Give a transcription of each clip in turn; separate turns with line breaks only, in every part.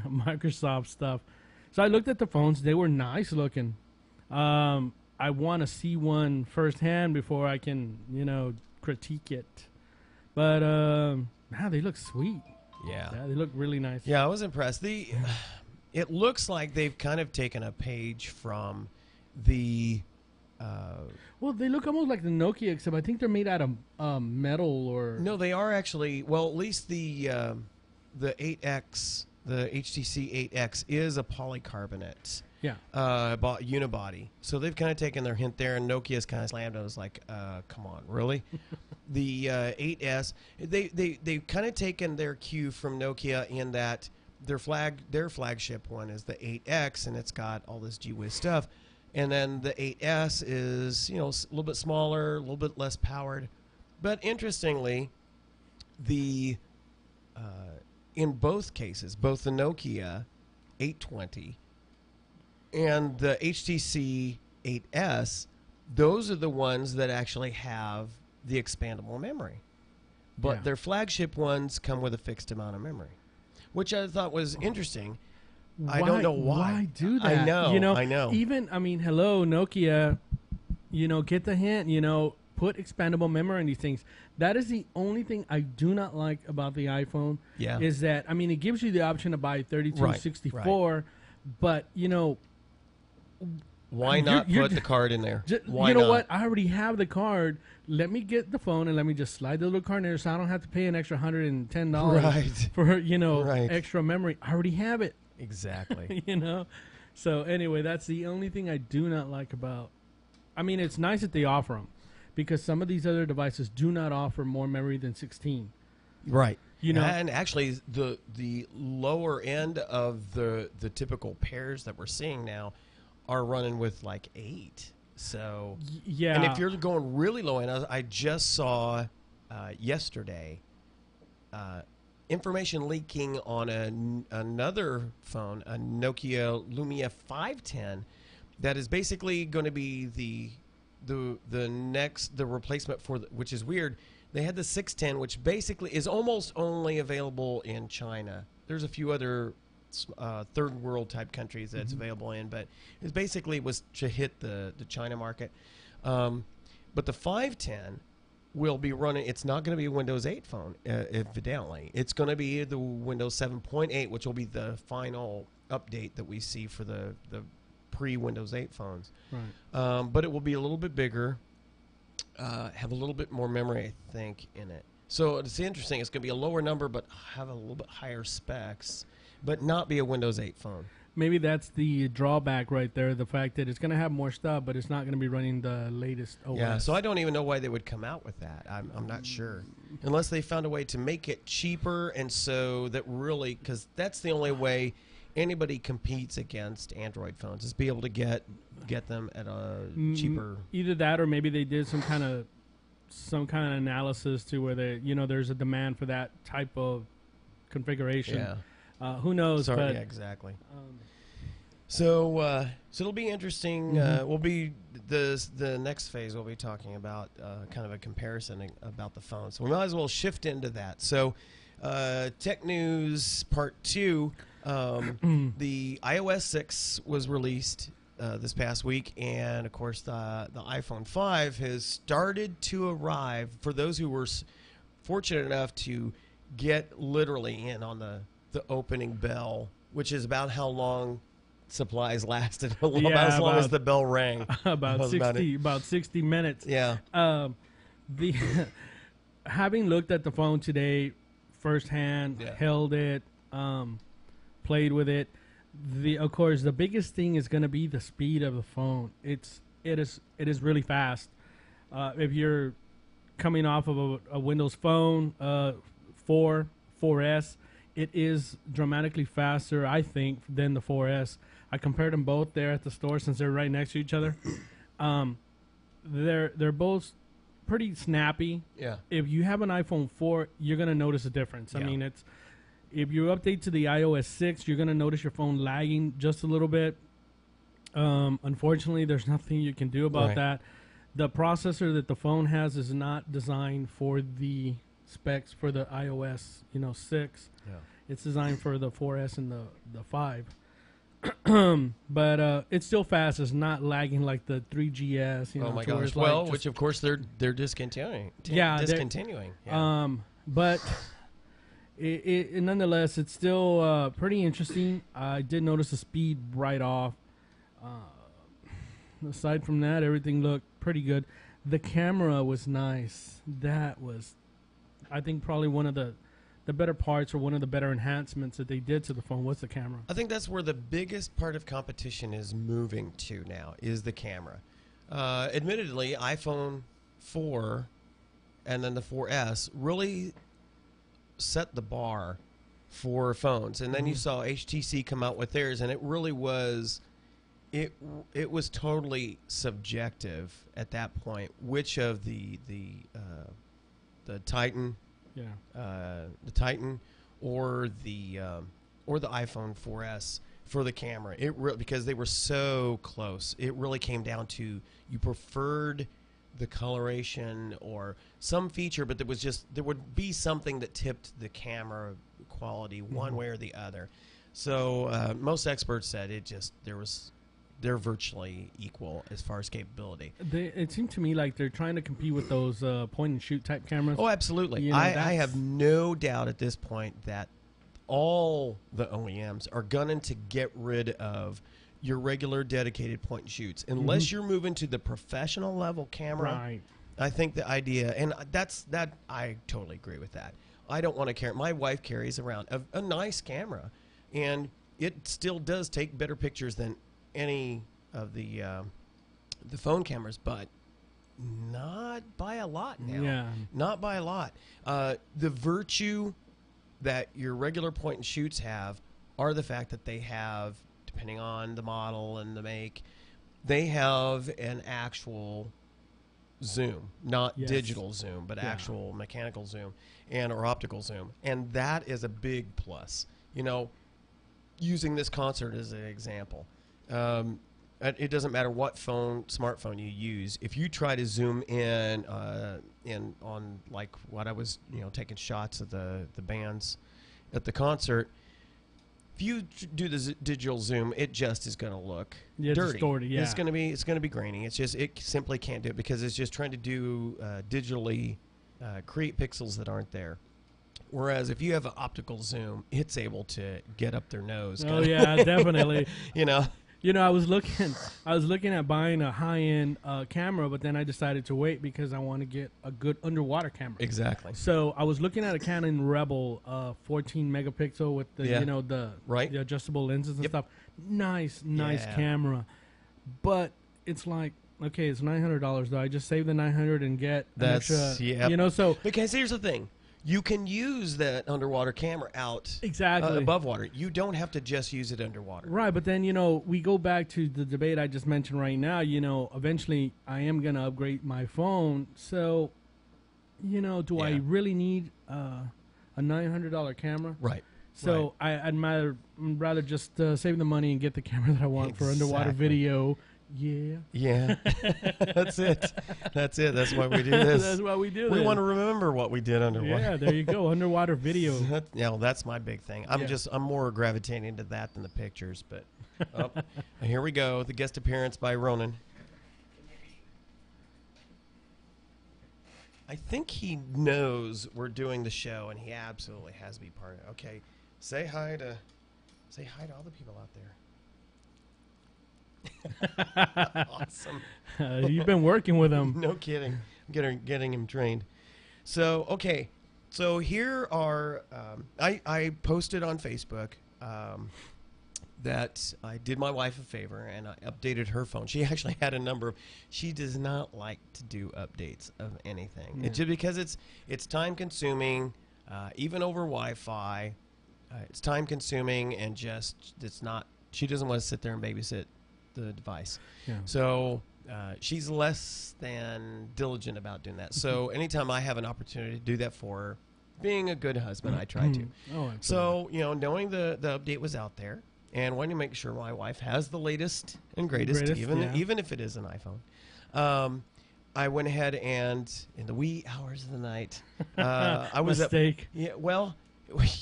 Microsoft stuff. So I looked at the phones. They were nice looking. I want to see one firsthand before I can, critique it. But they look sweet.
Yeah,
they look really nice.
Yeah, I was impressed. It looks like they've kind of taken a page from the.
Well, they look almost like the Nokia, except I think they're made out of metal or.
No, they are actually. Well, at least the 8X, the HTC 8X, is a polycarbonate.
Yeah.
Unibody. So they've kind of taken their hint there, and Nokia's kind of slammed. I was like, come on, really? The 8S, they've kind of taken their cue from Nokia in that their flagship one is the 8X, and it's got all this gee-whiz stuff. And then the 8S is, a little bit smaller, a little bit less powered. But interestingly, in both cases, both the Nokia 820 and the HTC 8S, those are the ones that actually have the expandable memory. But their flagship ones come with a fixed amount of memory, which I thought was interesting. I don't know why.
Why do that?
I know.
Even, hello, Nokia, get the hint, put expandable memory in these things. That is the only thing I do not like about the iPhone.
Yeah.
Is that, it gives you the option to buy 3264, but,
why not put the card in there? Why
you know
not?
what? I already have the card. Let me get the phone and let me just slide the little card in there so I don't have to pay an extra $110 for, extra memory. I already have it.
Exactly.
So anyway, that's the only thing I do not like about. It's nice that they offer them because some of these other devices do not offer more memory than 16.
Right. And actually, the lower end of the typical pairs that we're seeing now are running with like 8. So
yeah.
And if you're going really low end, I just saw yesterday information leaking on another phone, a Nokia Lumia 510, that is basically going to be the replacement for which is weird. They had the 610, which basically is almost only available in China. There's a few other third world type countries that it's available in, but it basically was to hit the China market. But the 510 will be running. It's not going to be a Windows 8 phone, evidently. It's going to be the Windows 7.8, which will be the final update that we see for the pre-Windows 8 phones.
Right.
But it will be a little bit bigger, have a little bit more memory, I think, in it. So it's interesting. It's going to be a lower number, but have a little bit higher specs, but not be a Windows 8 phone.
Maybe that's the drawback right there, the fact that it's going to have more stuff, but it's not going to be running the latest OS.
Yeah, so I don't even know why they would come out with that. I'm not sure. Unless they found a way to make it cheaper, and so that really, because that's the only way anybody competes against Android phones, is be able to get them at a cheaper.
Either that, or maybe they did some kind of analysis to where there's a demand for that type of configuration.
Yeah.
Who knows?
Sorry,
but,
yeah, exactly. So it'll be interesting. We'll be the next phase. We'll be talking about kind of a comparison about the phone. So we might as well shift into that. So tech news part 2. The iOS 6 was released this past week, and of course the iPhone 5 has started to arrive. For those who were fortunate enough to get literally in on the opening bell, which is about how long supplies lasted, about as long as the bell rang.
About 60 minutes.
Yeah.
Having looked at the phone today firsthand, held it, played with it. Of course, the biggest thing is going to be the speed of the phone. It is really fast. If you're coming off of a Windows phone, 4S, it is dramatically faster, I think, than the 4S. I compared them both there at the store since they're right next to each other. They're both pretty snappy.
Yeah.
If you have an iPhone 4, you're going to notice a difference.
Yeah.
I mean, if you update to the iOS 6, you're going to notice your phone lagging just a little bit. Unfortunately, there's nothing you can do about that. The processor that the phone has is not designed for the specs for the iOS, 6.
Yeah.
It's designed for the 4S and the 5. But it's still fast. It's not lagging like the 3GS.
Oh my gosh! Well, which of course they're discontinuing. Discontinuing. Yeah.
But it nonetheless, it's still pretty interesting. I did notice the speed right off. Aside from that, everything looked pretty good. The camera was nice. That was, I think, probably one of the better parts or one of the better enhancements that they did to the phone was the camera.
I think that's where the biggest part of competition is moving to now, is the camera. Admittedly, iPhone 4 and then the 4S really set the bar for phones. And then you saw HTC come out with theirs, and it really was... It was totally subjective at that point. Which of the Titan, the Titan, or the iPhone 4S for the camera? Because they were so close. It really came down to you preferred the coloration or some feature, but there would be something that tipped the camera quality one way or the other. So most experts said they're virtually equal as far as capability.
It seemed to me like they're trying to compete with those point-and-shoot type cameras.
Oh, absolutely. I have no doubt at this point that all the OEMs are gunning to get rid of your regular dedicated point-and-shoots. Unless you're moving to the professional level camera,
right.
I think the idea, and I totally agree with that. I don't want to carry, my wife carries around a nice camera, and it still does take better pictures than any of the phone cameras, but not by a lot now.
Yeah.
Not by a lot. The virtue that your regular point and shoots have are the fact that they have, depending on the model and the make, they have an actual zoom, not digital zoom, but actual mechanical zoom or optical zoom. And that is a big plus. You know, using this concert as an example, it doesn't matter what smartphone you use. If you try to zoom in on like what I was, taking shots of the bands at the concert, if you do the digital zoom, it just is going to look dirty.
Distorted, yeah.
It's going to be grainy. It's just, it simply can't do it because it's just trying to do digitally create pixels that aren't there. Whereas if you have an optical zoom, it's able to get up their nose.
Oh yeah, definitely.
I
was looking at buying a high-end camera, but then I decided to wait because I want to get a good underwater camera.
Exactly.
So I was looking at a Canon Rebel 14 megapixel with the the adjustable lenses and stuff. Nice camera, but it's like, okay, it's $900 though. I just save the $900 and get an extra. So
because here's the thing. You can use that underwater camera out above water. You don't have to just use it underwater.
Right, but then, we go back to the debate I just mentioned right now. Eventually I am going to upgrade my phone. So, do I really need a $900 camera?
Right.
So I'd rather just save the money and get the camera that I want for underwater video. Yeah.
That's it. That's why we do this.
That's why we do
this. We want to remember what we did underwater.
Yeah, there you go. Underwater video.
That's my big thing. I'm more gravitating to that than the pictures. But here we go. The guest appearance by Ronan. I think he knows we're doing the show, and he absolutely has to be part of it. Okay, say hi to all the people out there. Awesome.
You've been working with him.
No kidding. Getting him trained. So, okay. So here are, I posted on Facebook that I did my wife a favor and I updated her phone. She actually had a number of, she does not like to do updates of anything. It's just because it's time consuming, even over Wi-Fi. It's time consuming and she doesn't want to sit there and babysit the device. Yeah. So she's less than diligent about doing that. So anytime I have an opportunity to do that for her, being a good husband, I try to.
Oh,
so, knowing the update was out there and wanting to make sure my wife has the latest and greatest even if it is an iPhone, I went ahead and in the wee hours of the night, I was
Mistake.
up. Yeah, well,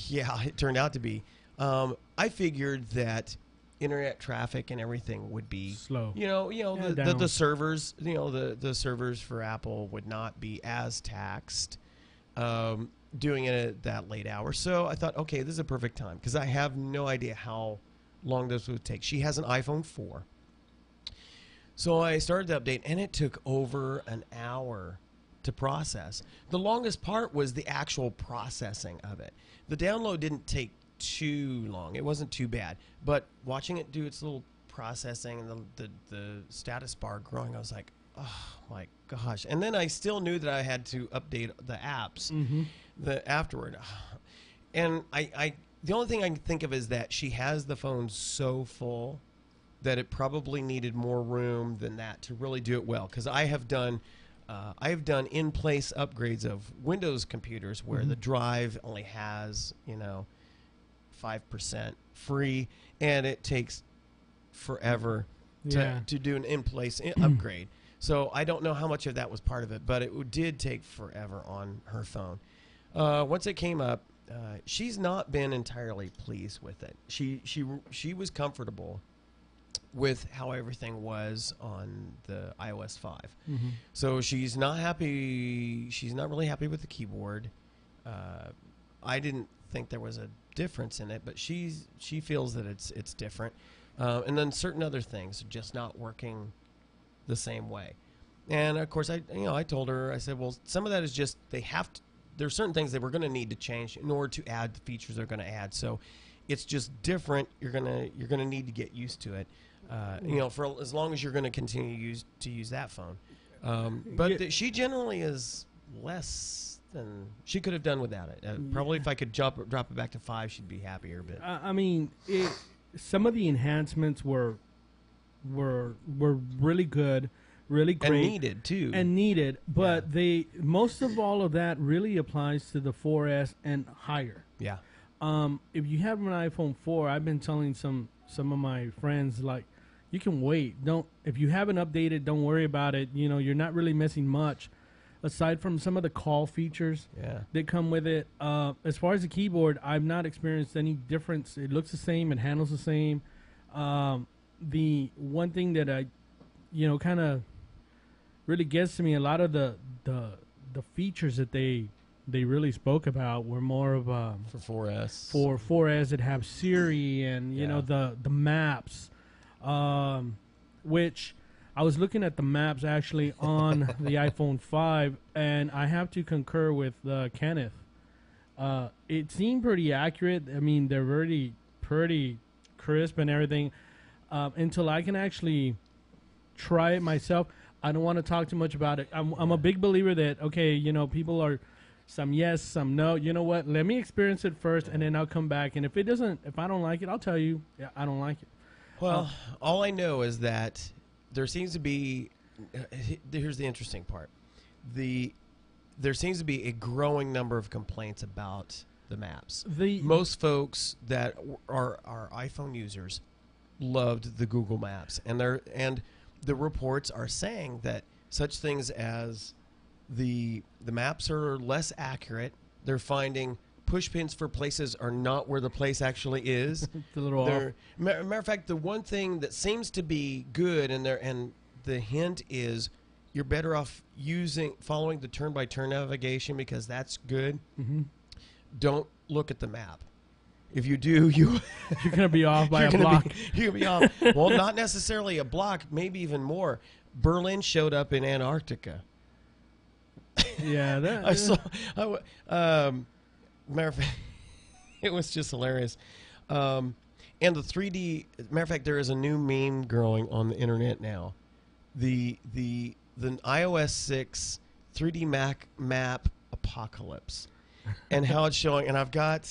Yeah, it turned out to be. I figured that internet traffic and everything would be
slow.
The servers, the servers for Apple would not be as taxed doing it at that late hour. So I thought, okay, this is a perfect time because I have no idea how long this would take. She has an iPhone 4. So I started the update, and it took over an hour to process. The longest part was the actual processing of it. The download didn't take too long. It wasn't too bad. But watching it do its little processing and the status bar growing, I was like, oh my gosh. And then I still knew that I had to update the apps afterward. And I the only thing I can think of is that she has the phone so full that it probably needed more room than that to really do it well. Because I have done in-place upgrades of Windows computers where the drive only has 5% free, and it takes forever to do an in-place upgrade. So I don't know how much of that was part of it, but it did take forever on her phone. Once it came up, she's not been entirely pleased with it. She was comfortable with how everything was on the iOS 5. So she's not happy. She's not really happy with the keyboard. I didn't think there was a difference in it, but she feels that it's different. And then certain other things are just not working the same way. And of course, I told her, I said, well, some of that is just there's certain things that we're going to need to change in order to add the features they're going to add. So it's just different. You're gonna need to get used to it. For as long as you're going to continue to use that phone. But she generally is less than she could have done without it. Probably if I could drop it back to 5, she'd be happier. But
I mean, some of the enhancements were really good, really great,
and needed too.
But most of all of that really applies to the 4S and higher.
Yeah.
If you have an iPhone 4, I've been telling some of my friends, like, you can wait. If you haven't updated, don't worry about it. You're not really missing much, aside from some of the call features that come with it. As far as the keyboard, I've not experienced any difference. It looks the same. It handles the same. The one thing that I, kind of really gets to me, a lot of the features that they really spoke about were more of
for 4S.
For 4S that have Siri and the maps, which I was looking at the maps actually on the iPhone 5, and I have to concur with Kenneth. It seemed pretty accurate. I mean, they're really pretty crisp and everything. Until I can actually try it myself, I don't want to talk too much about it. I'm a big believer that people are some yes, some no. You know what? Let me experience it first, and then I'll come back. And if I don't like it, I'll tell you, I don't like it.
Well, all I know is that there seems to be. Here's the interesting part. There seems to be a growing number of complaints about the maps. Most folks that are iPhone users loved the Google Maps, and the reports are saying that such things as the maps are less accurate. They're finding push pins for places are not where the place actually is.
It's a little off.
Matter of fact, the one thing that seems to be good and the hint is you're better off following the turn-by-turn navigation because that's good. Don't look at the map. If you do, you're
going to be off by a block.
You're going to be off. Well, not necessarily a block, maybe even more. Berlin showed up in Antarctica.
Yeah, that.
I saw. Matter of fact, it was just hilarious. And the 3D. Matter of fact, there is a new meme growing on the internet now. The iOS 6 3D map apocalypse, and how it's showing. And I've got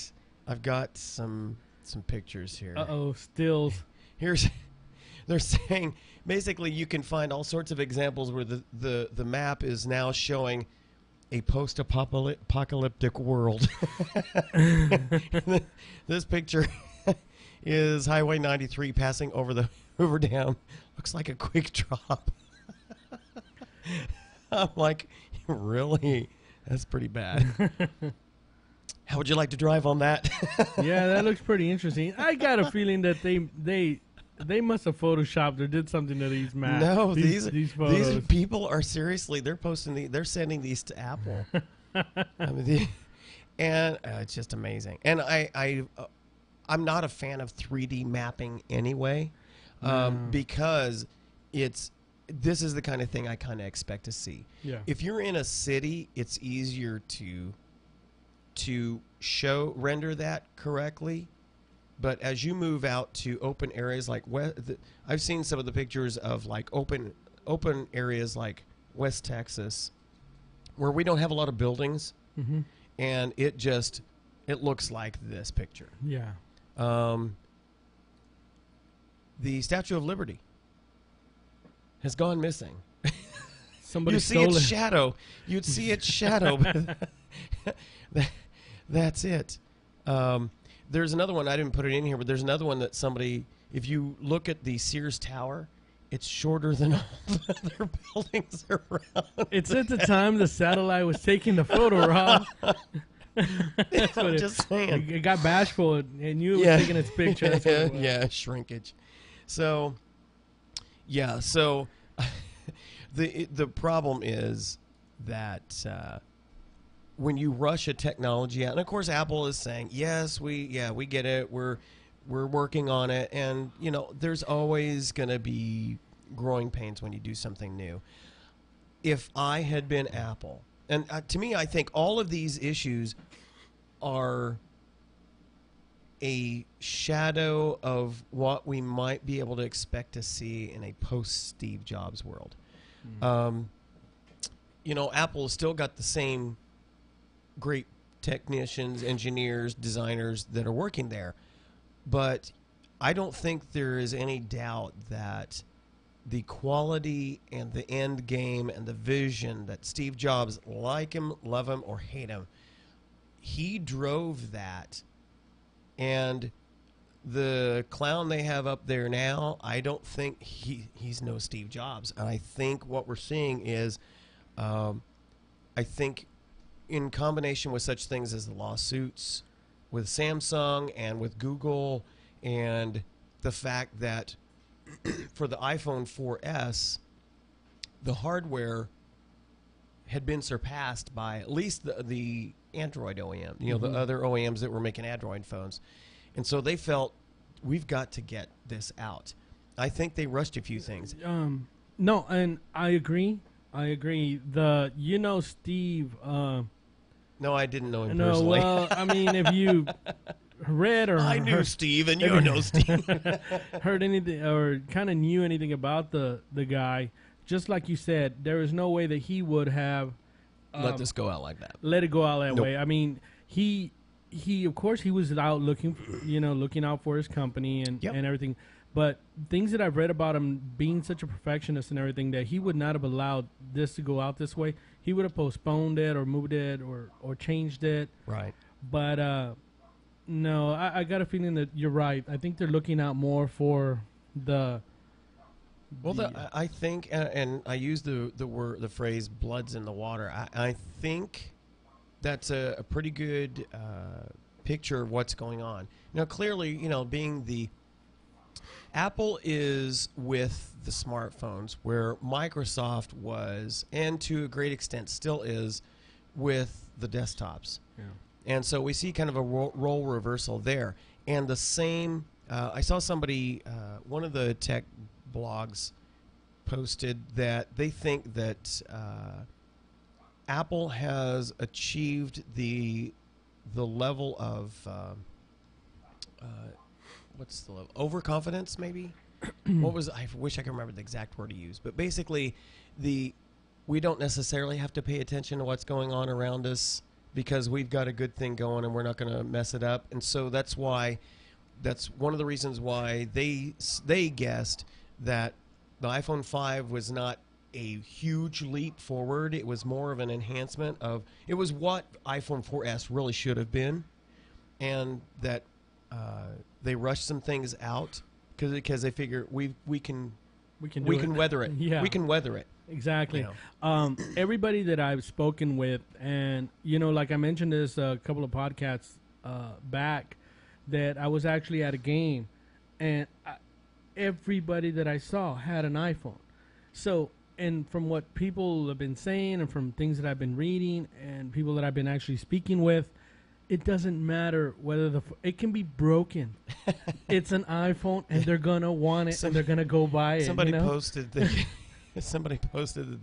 some pictures here.
Stills.
They're saying basically you can find all sorts of examples where the map is now showing a post-apocalyptic world. This picture is Highway 93 passing over the Hoover Dam. Looks like a quick drop. I'm like, really? That's pretty bad. How would you like to drive on that?
Yeah, that looks pretty interesting. I got a feeling that they must have photoshopped or did something to these maps.
No,
these photos.
These people are seriously. They're posting. They're sending these to Apple. I mean, and it's just amazing. And I'm not a fan of 3D mapping anyway, because this is the kind of thing I kind of expect to see.
Yeah.
If you're in a city, it's easier to render that correctly. But as you move out to open areas like I've seen some of the pictures of like open areas like West Texas, where we don't have a lot of buildings, and it looks like this picture.
Yeah.
The Statue of Liberty has gone missing.
Somebody
see its shadow. You'd see its shadow. But that's it. There's another one. I didn't put it in here, but there's another one that somebody, if you look at the Sears Tower, it's shorter than all the other buildings around.
It's at the time the satellite was taking the photo, Rob.
I'm just saying.
It got bashful and you were taking its picture. That's what it was.
Yeah, shrinkage. So, yeah. So, the problem is that when you rush a technology out, and of course Apple is saying, yes, we get it. We're working on it, and there's always going to be growing pains when you do something new. If I had been Apple, and to me, I think all of these issues are a shadow of what we might be able to expect to see in a post-Steve Jobs world. Apple still got the same great technicians, engineers, designers that are working there. But I don't think there is any doubt that the quality and the end game and the vision that Steve Jobs, like him, love him, or hate him, he drove that. And the clown they have up there now, I don't think he's no Steve Jobs. And I think what we're seeing is, I think in combination with such things as the lawsuits with Samsung and with Google, and the fact that for the iPhone 4S, the hardware had been surpassed by at least the Android OEM, the other OEMs that were making Android phones. And so they felt, we've got to get this out. I think they rushed a few things.
No, and I agree. Steve...
No, I didn't know him personally.
Well, I mean, if you read or
I knew Steve, and you know Steve.
heard anything or kind of knew anything about the guy, just like you said, there is no way that he would have
let this go out like that.
Let it go out that way. I mean, he of course he was out looking out for his company and everything. But things that I've read about him being such a perfectionist and everything, that he would not have allowed this to go out this way. He would have postponed it or moved it or changed it.
Right.
But no, I got a feeling that you're right. I think they're looking out more for the.
Well, I think, and I use the phrase "blood's in the water." I think that's a pretty good picture of what's going on. Now, clearly, being the Apple is with the smartphones where Microsoft was, and to a great extent still is, with the desktops. Yeah. And so we see kind of a role reversal there. And the same, I saw somebody, one of the tech blogs posted that they think that Apple has achieved the level of what's the level? Overconfidence, maybe? I wish I could remember the exact word he used. But basically, we don't necessarily have to pay attention to what's going on around us because we've got a good thing going and we're not going to mess it up. And so that's one of the reasons why they guessed that the iPhone 5 was not a huge leap forward. It was more of an enhancement it was what iPhone 4S really should have been. And that they rushed some things out because they figure we can
we can
weather it.
Yeah,
we can weather it.
Exactly.
You know?
Everybody that I've spoken with, and like I mentioned this a couple of podcasts back, that I was actually at a game, and everybody that I saw had an iPhone. So, and from what people have been saying, and from things that I've been reading, and people that I've been actually speaking with, it doesn't matter whether it can be broken. It's an iPhone, and they're gonna want it, and they're gonna go buy it.
Somebody posted that. Somebody posted that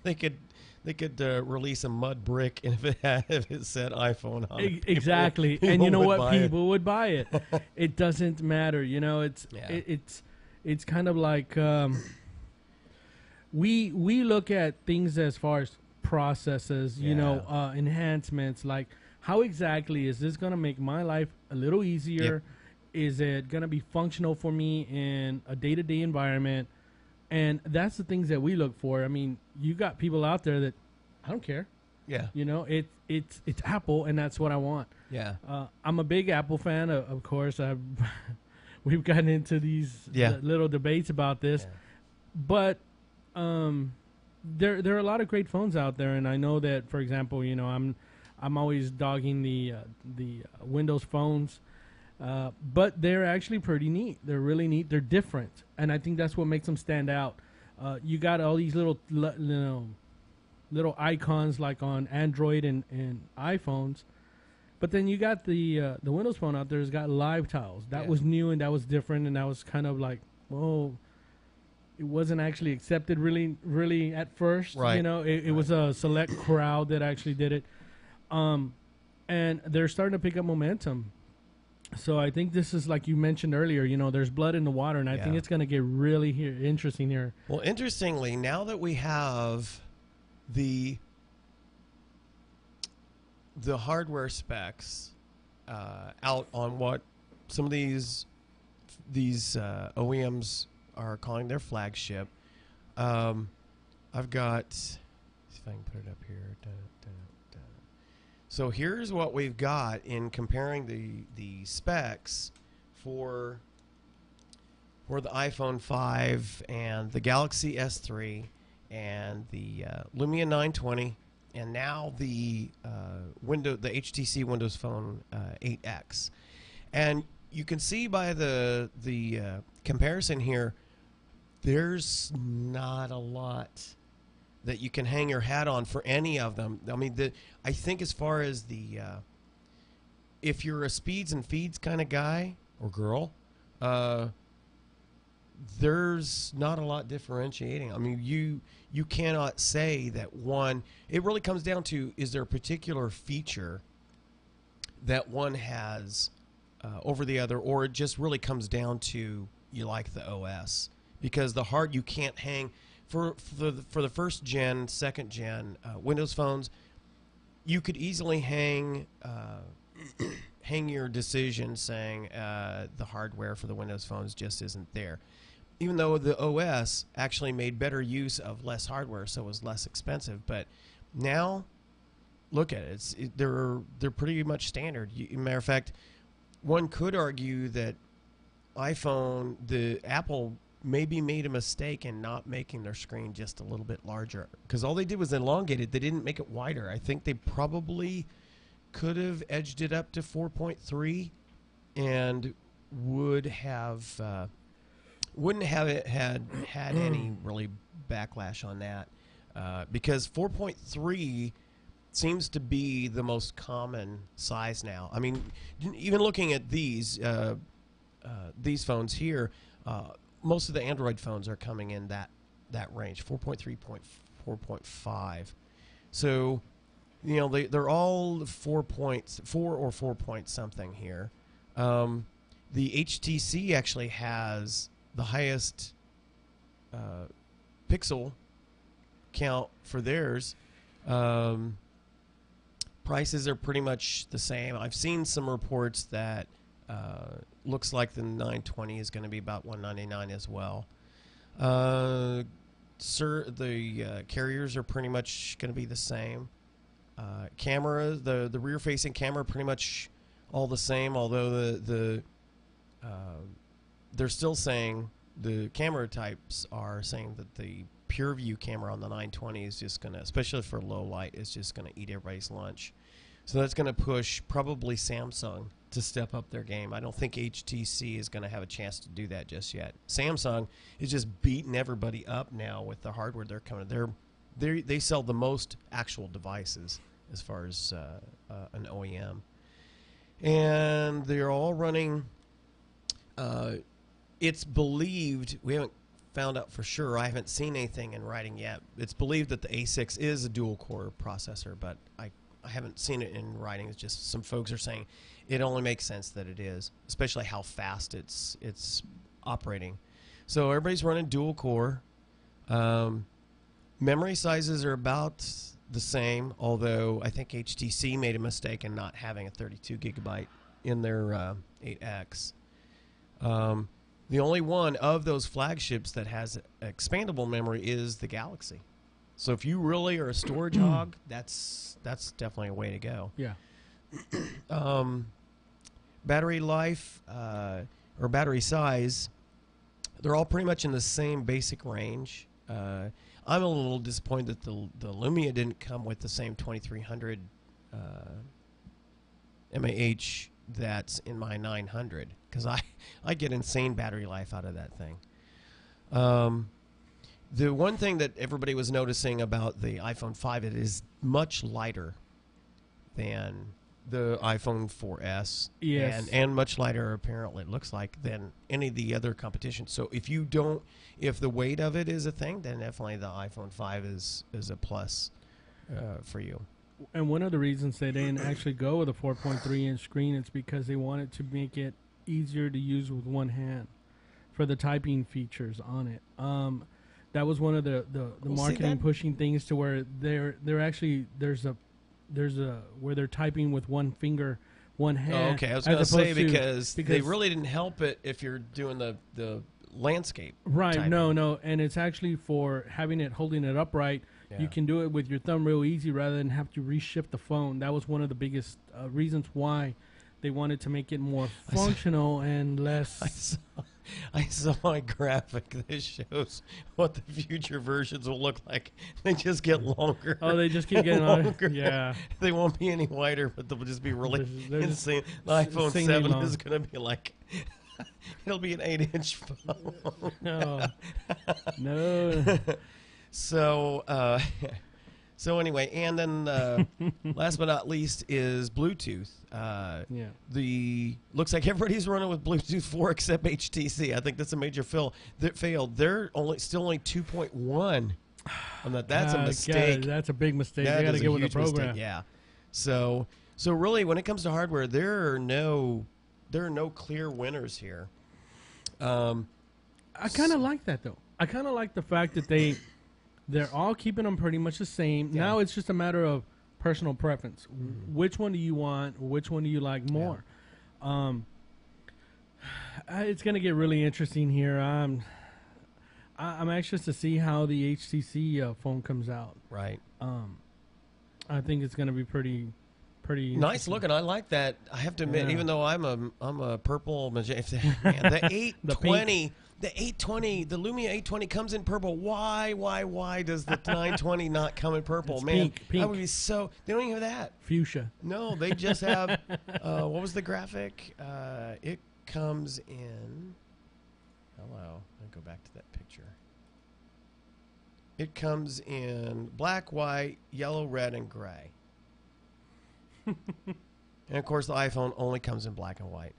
they could release a mud brick, and if it said iPhone on it,
exactly.
people
and you know what?
People
People would buy it. It doesn't matter. It's kind of like we look at things as far as processes, enhancements, like how exactly is this going to make my life a little easier? Yep. Is it going to be functional for me in a day-to-day environment? And that's the things that we look for. I mean, you got people out there that I don't care.
Yeah.
It's Apple, and that's what I want.
Yeah.
I'm a big Apple fan, of course. We've gotten into these little debates about this, but there are a lot of great phones out there, and I know that, for example, I'm always dogging the Windows phones. But they're actually pretty neat. They're really neat. They're different, and I think that's what makes them stand out. You got all these little icons like on Android and iPhones, but then you got the Windows phone out there. It's got live tiles. That was new, and that was different, and that was kind of like, it wasn't actually accepted really at first.
Right.
It was a select crowd that actually did it, and they're starting to pick up momentum. So I think this is, like you mentioned earlier, there's blood in the water, and I think it's going to get really interesting here.
Well, interestingly, now that we have the hardware specs out on what some of these OEMs are calling their flagship, I've got, see if I can put it up here. So here's what we've got in comparing the specs for the iPhone 5 and the Galaxy S3 and the Lumia 920, and now the HTC Windows Phone 8X. And you can see by the comparison here, there's not a lot that you can hang your hat on for any of them. I mean, I think as far as if you're a speeds and feeds kind of guy or girl, there's not a lot differentiating. I mean, you cannot say that one. It really comes down to, is there a particular feature that one has over the other, or it just really comes down to you like the OS, because the hard you can't hang. For the first gen, second gen Windows phones, you could easily hang your decision saying the hardware for the Windows phones just isn't there, even though the OS actually made better use of less hardware, so it was less expensive. But now, look at it; they're pretty much standard. Matter of fact, one could argue that Apple maybe made a mistake in not making their screen just a little bit larger, because all they did was elongate it. They didn't make it wider. I think they probably could have edged it up to 4.3 and wouldn't have it had any really backlash on that, because 4.3 seems to be the most common size now. I mean, even looking at these phones here, most of the Android phones are coming in that range, 4.3, 4.5. So, they're all 4 or 4 point something here. The HTC actually has the highest pixel count for theirs. Prices are pretty much the same. I've seen some reports that looks like the 920 is going to be about $199 as well. The carriers are pretty much going to be the same. Camera, the rear-facing camera, pretty much all the same. Although they're still saying the camera types are saying that the pure view camera on the 920 is just going to, especially for low light, is just going to eat everybody's lunch. So that's going to push probably Samsung to step up their game. I don't think HTC is going to have a chance to do that just yet. Samsung is just beating everybody up now with the hardware they're coming. They sell the most actual devices as far as an OEM, and they're all running. It's believed, we haven't found out for sure, I haven't seen anything in writing yet. It's believed that the A6 is a dual-core processor, but I haven't seen it in writing. It's just some folks are saying it only makes sense that it is, especially how fast it's operating. So everybody's running dual-core. Memory sizes are about the same, although I think HTC made a mistake in not having a 32 gigabyte in their 8X. The only one of those flagships that has expandable memory is the Galaxy. So if you really are a storage hog, that's definitely a way to go.
Yeah.
Battery life or battery size, they're all pretty much in the same basic range. I'm a little disappointed that the Lumia didn't come with the same 2300 mAh that's in my 900, because I get insane battery life out of that thing. The one thing that everybody was noticing about the iPhone 5, it is much lighter than the iPhone 4S.
Yes.
And much lighter, apparently, it looks like, than any of the other competition. So if the weight of it is a thing, then definitely the iPhone 5 is a plus for you.
And one of the reasons they didn't actually go with a 4.3-inch screen is because they wanted to make it easier to use with one hand for the typing features on it. That was one of the marketing pushing things, to where they're actually there's a where they're typing with one finger, one hand.
Oh, okay, I was going to say because they really didn't help it if you're doing the landscape.
Right.
typing.
No, and it's actually for holding it upright. Yeah. You can do it with your thumb real easy rather than have to reshift the phone. That was one of the biggest reasons why they wanted to make it more functional and less.
I saw a graphic that shows what the future versions will look like. They just get longer.
Oh, they just keep getting longer. Yeah.
They won't be any wider, but they'll just be really insane. The iPhone 7 is going to be like, it'll be an 8-inch phone. No. So anyway, and then last but not least is Bluetooth. Looks like everybody's running with Bluetooth 4 except HTC. I think that's a major fail. That failed. They're still only 2.1 on that. That's a mistake.
That's a big mistake. They got to get with the program.
Mistake. Yeah. So really, when it comes to hardware, there are no clear winners here.
I kind of like that though. I kind of like the fact that they're all keeping them pretty much the same. Yeah. Now it's just a matter of personal preference. Mm-hmm. Which one do you want? Which one do you like more? Yeah. It's going to get really interesting here. I'm anxious to see how the HTC phone comes out.
Right.
I think it's going to be pretty
nice looking. I like that. I have to admit, even though I'm a purple magenta, the 820. The 820, the Lumia 820 comes in purple. Why does the 920 not come in purple?
It's
Man,
pink.
I would be so. They don't even have that.
Fuchsia.
No, they just have. What was the graphic? It comes in. Hello, let me go back to that picture. It comes in black, white, yellow, red, and gray. And of course, the iPhone only comes in black and white.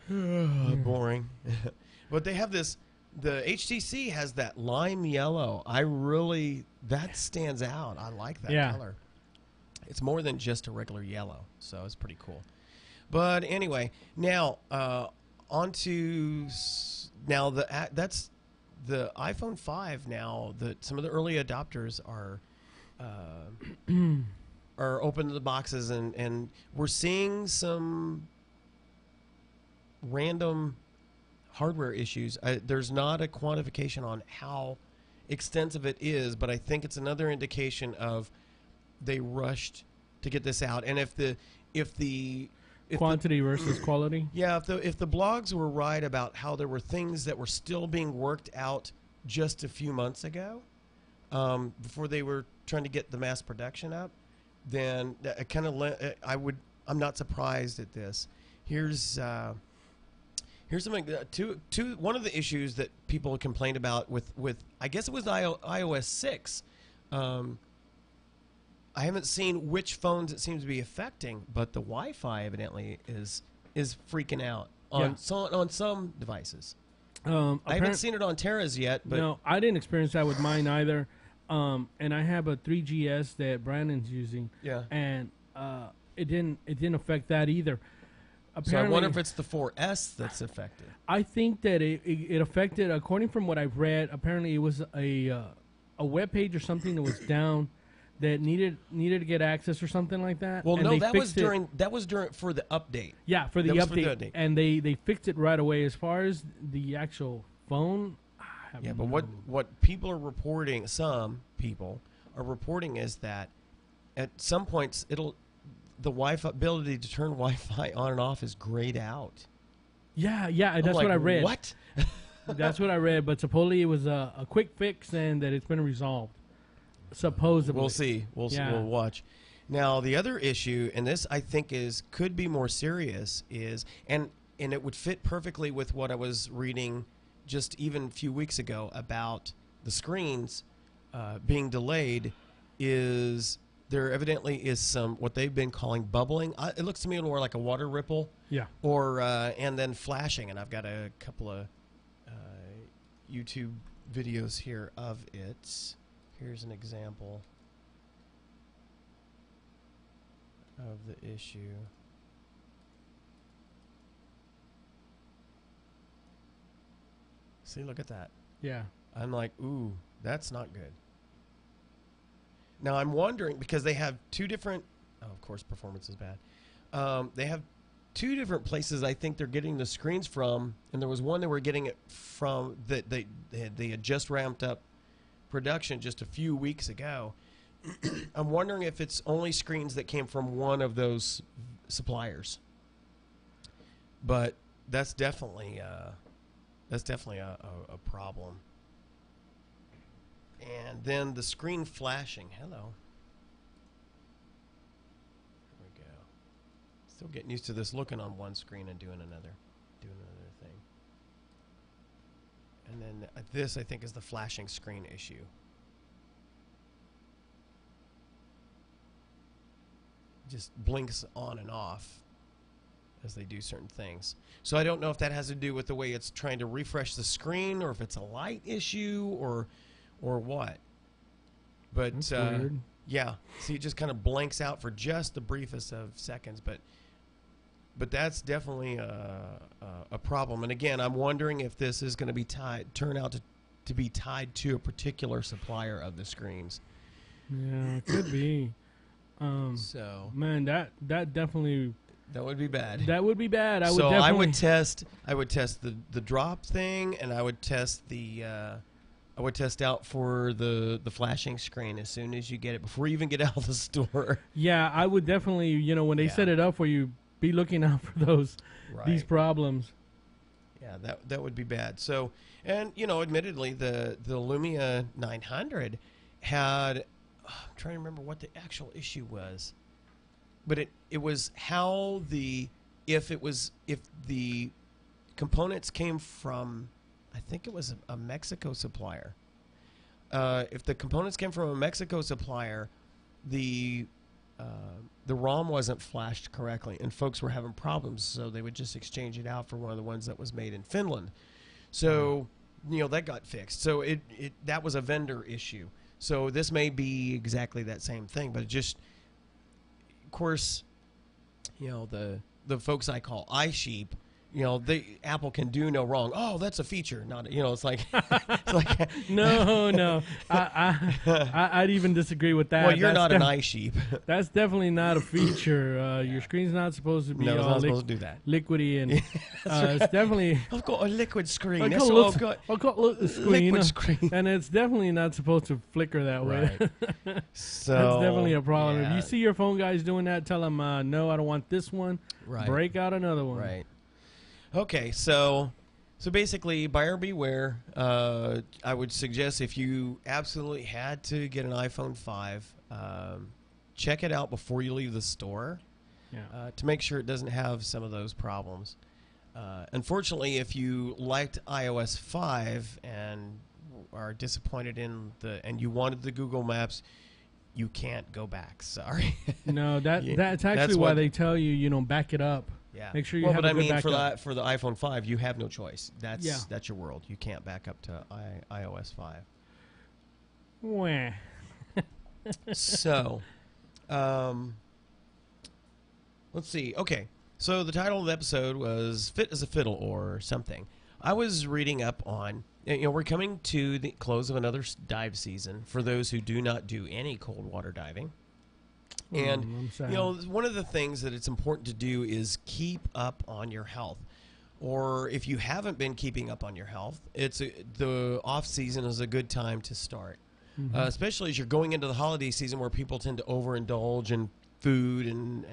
Boring. But they have this, the HTC has that lime yellow. That stands out. I like that color. It's more than just a regular yellow, so it's pretty cool. But anyway, now that's the iPhone 5 now. Some of the early adopters are open to the boxes, and we're seeing some random hardware issues. There's not a quantification on how extensive it is, but I think it's another indication of they rushed to get this out. And if the
quantity versus quality.
Yeah, if the blogs were right about how there were things that were still being worked out just a few months ago, before they were trying to get the mass production up, then it kind of I'm not surprised at this. Here's something. One of the issues that people complained about with I guess it was iOS 6. I haven't seen which phones it seems to be affecting, but the Wi-Fi evidently is freaking out on some devices. I haven't seen it on Terra's yet, but
no, I didn't experience that with mine either. And I have a 3GS that Brandon's using.
Yeah,
and it didn't affect that either. Apparently,
so I wonder if it's the 4S that's affected.
I think that it affected, according from what I've read. Apparently, it was a web page or something that was down that needed to get access or something like that.
Well,
and
no, that was during for the update.
Yeah, for the update, and they fixed it right away. As far as the actual phone,
but what people are reporting, some people are reporting, is that at some points the Wi-Fi ability to turn Wi-Fi on and off is grayed out.
Yeah, that's what I read.
What?
That's what I read, but supposedly it was a quick fix and that it's been resolved. Supposedly.
We'll see. We'll watch. Now, the other issue, and this I think could be more serious, is and it would fit perfectly with what I was reading just even a few weeks ago about the screens being delayed. Is there evidently is some what they've been calling bubbling. It looks to me more like a water ripple.
Yeah.
Or and then flashing, and I've got a couple of YouTube videos here of it. Here's an example of the issue. See, look at that.
Yeah.
I'm like, ooh, that's not good. Now, I'm wondering, because they have two different... Oh, of course, performance is bad. They have two different places I think they're getting the screens from, and there was one they were getting it from that they had just ramped up production just a few weeks ago. I'm wondering if it's only screens that came from one of those suppliers. But that's definitely a problem. And then the screen flashing. Hello. There we go. Still getting used to this looking on one screen and doing another thing. And then this, I think, is the flashing screen issue. Just blinks on and off as they do certain things. So I don't know if that has to do with the way it's trying to refresh the screen, or if it's a light issue, or what. But
that's weird.
Yeah, see, it just kind of blanks out for just the briefest of seconds. But that's definitely a problem. And again, I'm wondering if this is going to turn out to be tied to a particular supplier of the screens.
Yeah, it could be.
So
man, that definitely,
that would be bad.
That would be bad. I would
test the drop thing, and I would test out for the flashing screen as soon as you get it, before you even get out of the store.
Yeah, I would definitely, when they set it up for you, be looking out for these problems.
Yeah, that would be bad. So, and admittedly, the Lumia 900 had, I'm trying to remember what the actual issue was, but it was how if the components came from, I think it was a Mexico supplier. If the components came from a Mexico supplier, the ROM wasn't flashed correctly, and folks were having problems, so they would just exchange it out for one of the ones that was made in Finland. So, that got fixed. So that was a vendor issue. So this may be exactly that same thing, but it just, of course, the folks I call iSheep, Apple can do no wrong. Oh, that's a feature, not it's like it's like
no. I'd even disagree with that.
Well, you're not an eye sheep.
That's definitely not a feature. Your screen's not supposed to be
no, it's
all
not supposed to do that.
Liquidy, and it's definitely.
I've got a liquid screen.
I've got a screen,
liquid screen,
and it's definitely not supposed to flicker that way.
Right. So
that's definitely a problem.
Yeah.
If you see your phone guys doing that, tell them, no, I don't want this one.
Right.
Break out another one.
Right. Okay, so basically, buyer beware. I would suggest if you absolutely had to get an iPhone 5, check it out before you leave the store to make sure it doesn't have some of those problems. Unfortunately, if you liked iOS 5 and are disappointed and you wanted the Google Maps, you can't go back. Sorry.
No, that's actually why they tell you, back it up.
Yeah.
Make sure you have a good backup.
For the iPhone 5, you have no choice. That's your world. You can't back up to iOS 5.
Wah.
So, let's see. Okay. So the title of the episode was Fit as a Fiddle or something. I was reading up on, we're coming to the close of another dive season for those who do not do any cold water diving. And, one of the things that it's important to do is keep up on your health. Or if you haven't been keeping up on your health, the off season is a good time to start. Mm-hmm. Especially as you're going into the holiday season where people tend to overindulge in food and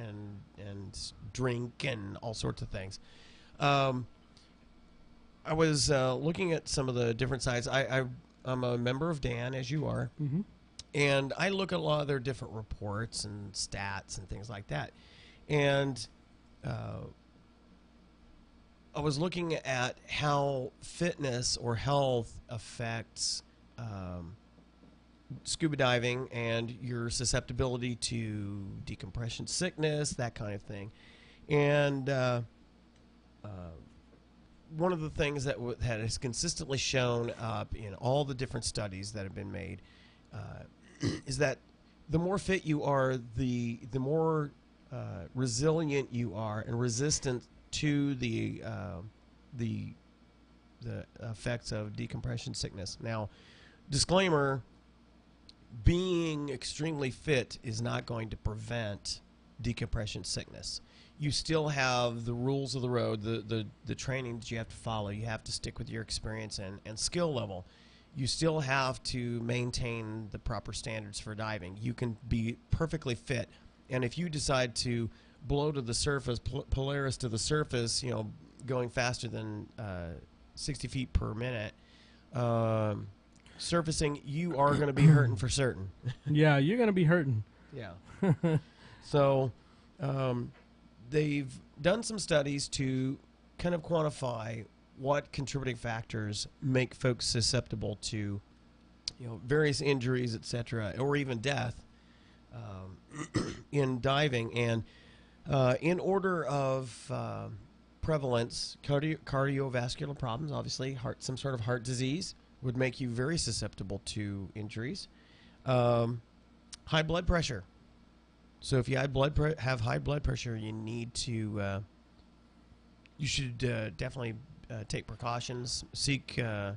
drink and all sorts of things. I was looking at some of the different sites. I'm a member of Dan, as you are. Mm-hmm. And I look at a lot of their different reports and stats and things like that. And I was looking at how fitness or health affects scuba diving and your susceptibility to decompression sickness, that kind of thing. And one of the things that has consistently shown up in all the different studies that have been made is that the more fit you are, the more resilient you are and resistant to the effects of decompression sickness. Now, disclaimer: being extremely fit is not going to prevent decompression sickness. You still have the rules of the road, the training that you have to follow. You have to stick with your experience and skill level. You still have to maintain the proper standards for diving. You can be perfectly fit, and if you decide to blow to the surface, Polaris to the surface, going faster than 60 feet per minute, surfacing, you are going to be hurting for certain.
Yeah, you're going to be hurting.
Yeah. So they've done some studies to kind of quantify what contributing factors make folks susceptible to, various injuries, etc., or even death in diving. And in order of prevalence, cardiovascular problems, obviously, some sort of heart disease would make you very susceptible to injuries. High blood pressure. So if you have high blood pressure, you should definitely take precautions. Seek a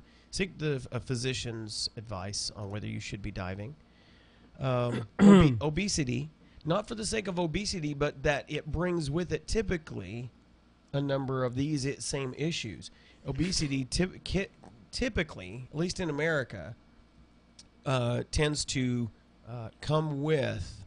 physician's advice on whether you should be diving. Obesity, not for the sake of obesity, but that it brings with it typically a number of these same issues. Obesity typically, at least in America, tends to come with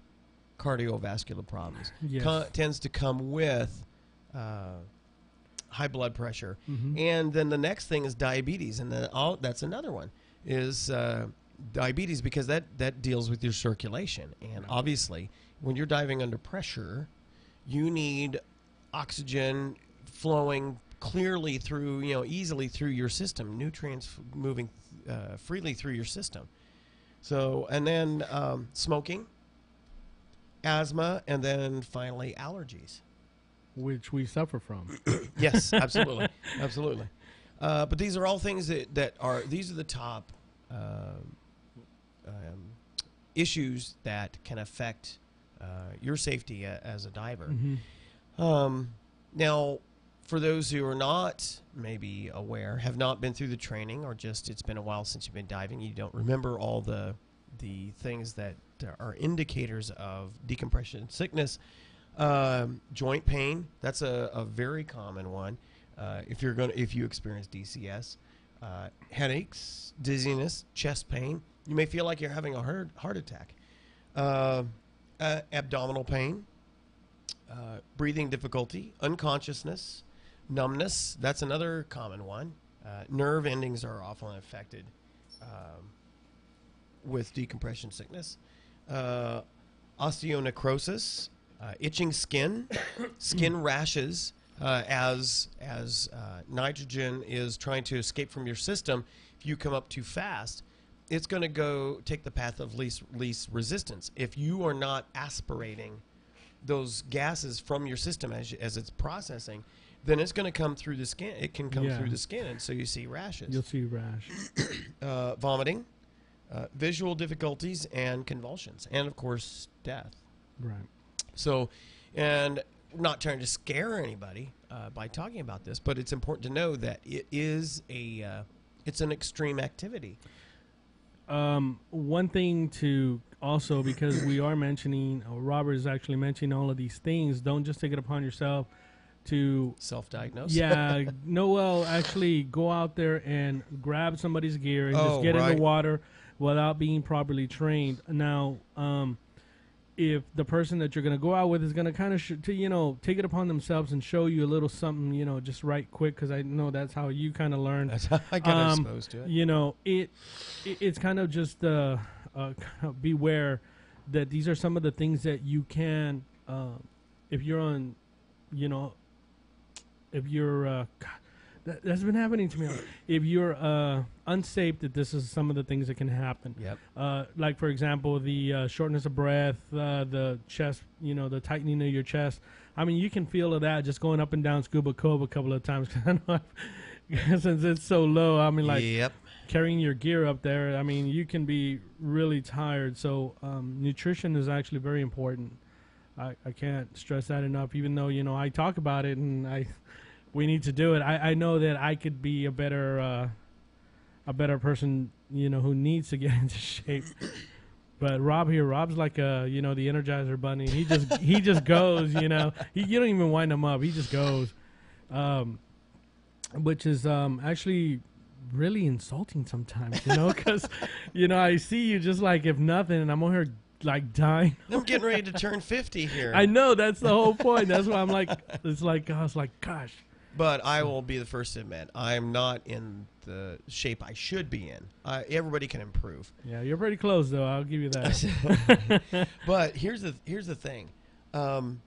cardiovascular problems. Yes. Tends to come with high blood pressure. Mm-hmm. And then the next thing is diabetes, and that's another one, is diabetes, because that deals with your circulation. And obviously, when you're diving under pressure, you need oxygen flowing clearly through, easily through your system, nutrients moving freely through your system. So, and then smoking, asthma, and then finally allergies,
which we suffer from.
Yes, absolutely, absolutely. But these are all things these are the top issues that can affect your safety as a diver. Mm-hmm. Now, for those who are not maybe aware, have not been through the training, or just it's been a while since you've been diving, you don't remember all the things that are indicators of decompression sickness. Joint pain, that's a very common one. If you experience DCS, headaches, dizziness, chest pain, you may feel like you're having a heart attack. Abdominal pain, breathing difficulty, unconsciousness, numbness, that's another common one. Nerve endings are often affected with decompression sickness. Osteonecrosis, itching skin, skin rashes, as nitrogen is trying to escape from your system. If you come up too fast, it's going to go take the path of least resistance. If you are not aspirating those gases from your system as it's processing, then it's going to come through the skin. It can come through the skin, and so you see rashes.
You'll see rash.
Vomiting, visual difficulties, and convulsions, and of course death.
Right.
So, and not trying to scare anybody by talking about this, but it's important to know that it is it's an extreme activity.
One thing to also, because we are mentioning, Robert is actually mentioning all of these things, don't just take it upon yourself to
self-diagnose.
Yeah, no, well, actually go out there and grab somebody's gear and just get in the water without being properly trained. Now, if the person that you're going to go out with is going to kind of, take it upon themselves and show you a little something, just right quick, because I know that's how you kind of learn.
That's how I got exposed to it.
It's kind of just beware that these are some of the things that you can, if you're on, if you're, that's been happening to me. If you're unsafe, that this is some of the things that can happen.
Yep.
Like, for example, the shortness of breath, the chest, the tightening of your chest. I mean, you can feel that just going up and down Scuba Cove a couple of times. Since it's so low, I mean, like carrying your gear up there, I mean, you can be really tired. So nutrition is actually very important. I can't stress that enough, even though, I talk about it and we need to do it. I know that I could be a better person, who needs to get into shape. But Rob's like the Energizer Bunny. He just goes, you don't even wind him up. He just goes, which is actually really insulting sometimes, because, I see you just like if nothing, and I'm on here like dying.
I'm getting ready to turn 50 here.
I know, that's the whole point. That's why I'm like, I was like, gosh.
But I will be the first to admit, I'm not in the shape I should be in. Everybody can improve.
Yeah, you're pretty close, though. I'll give you that.
But here's the thing. Some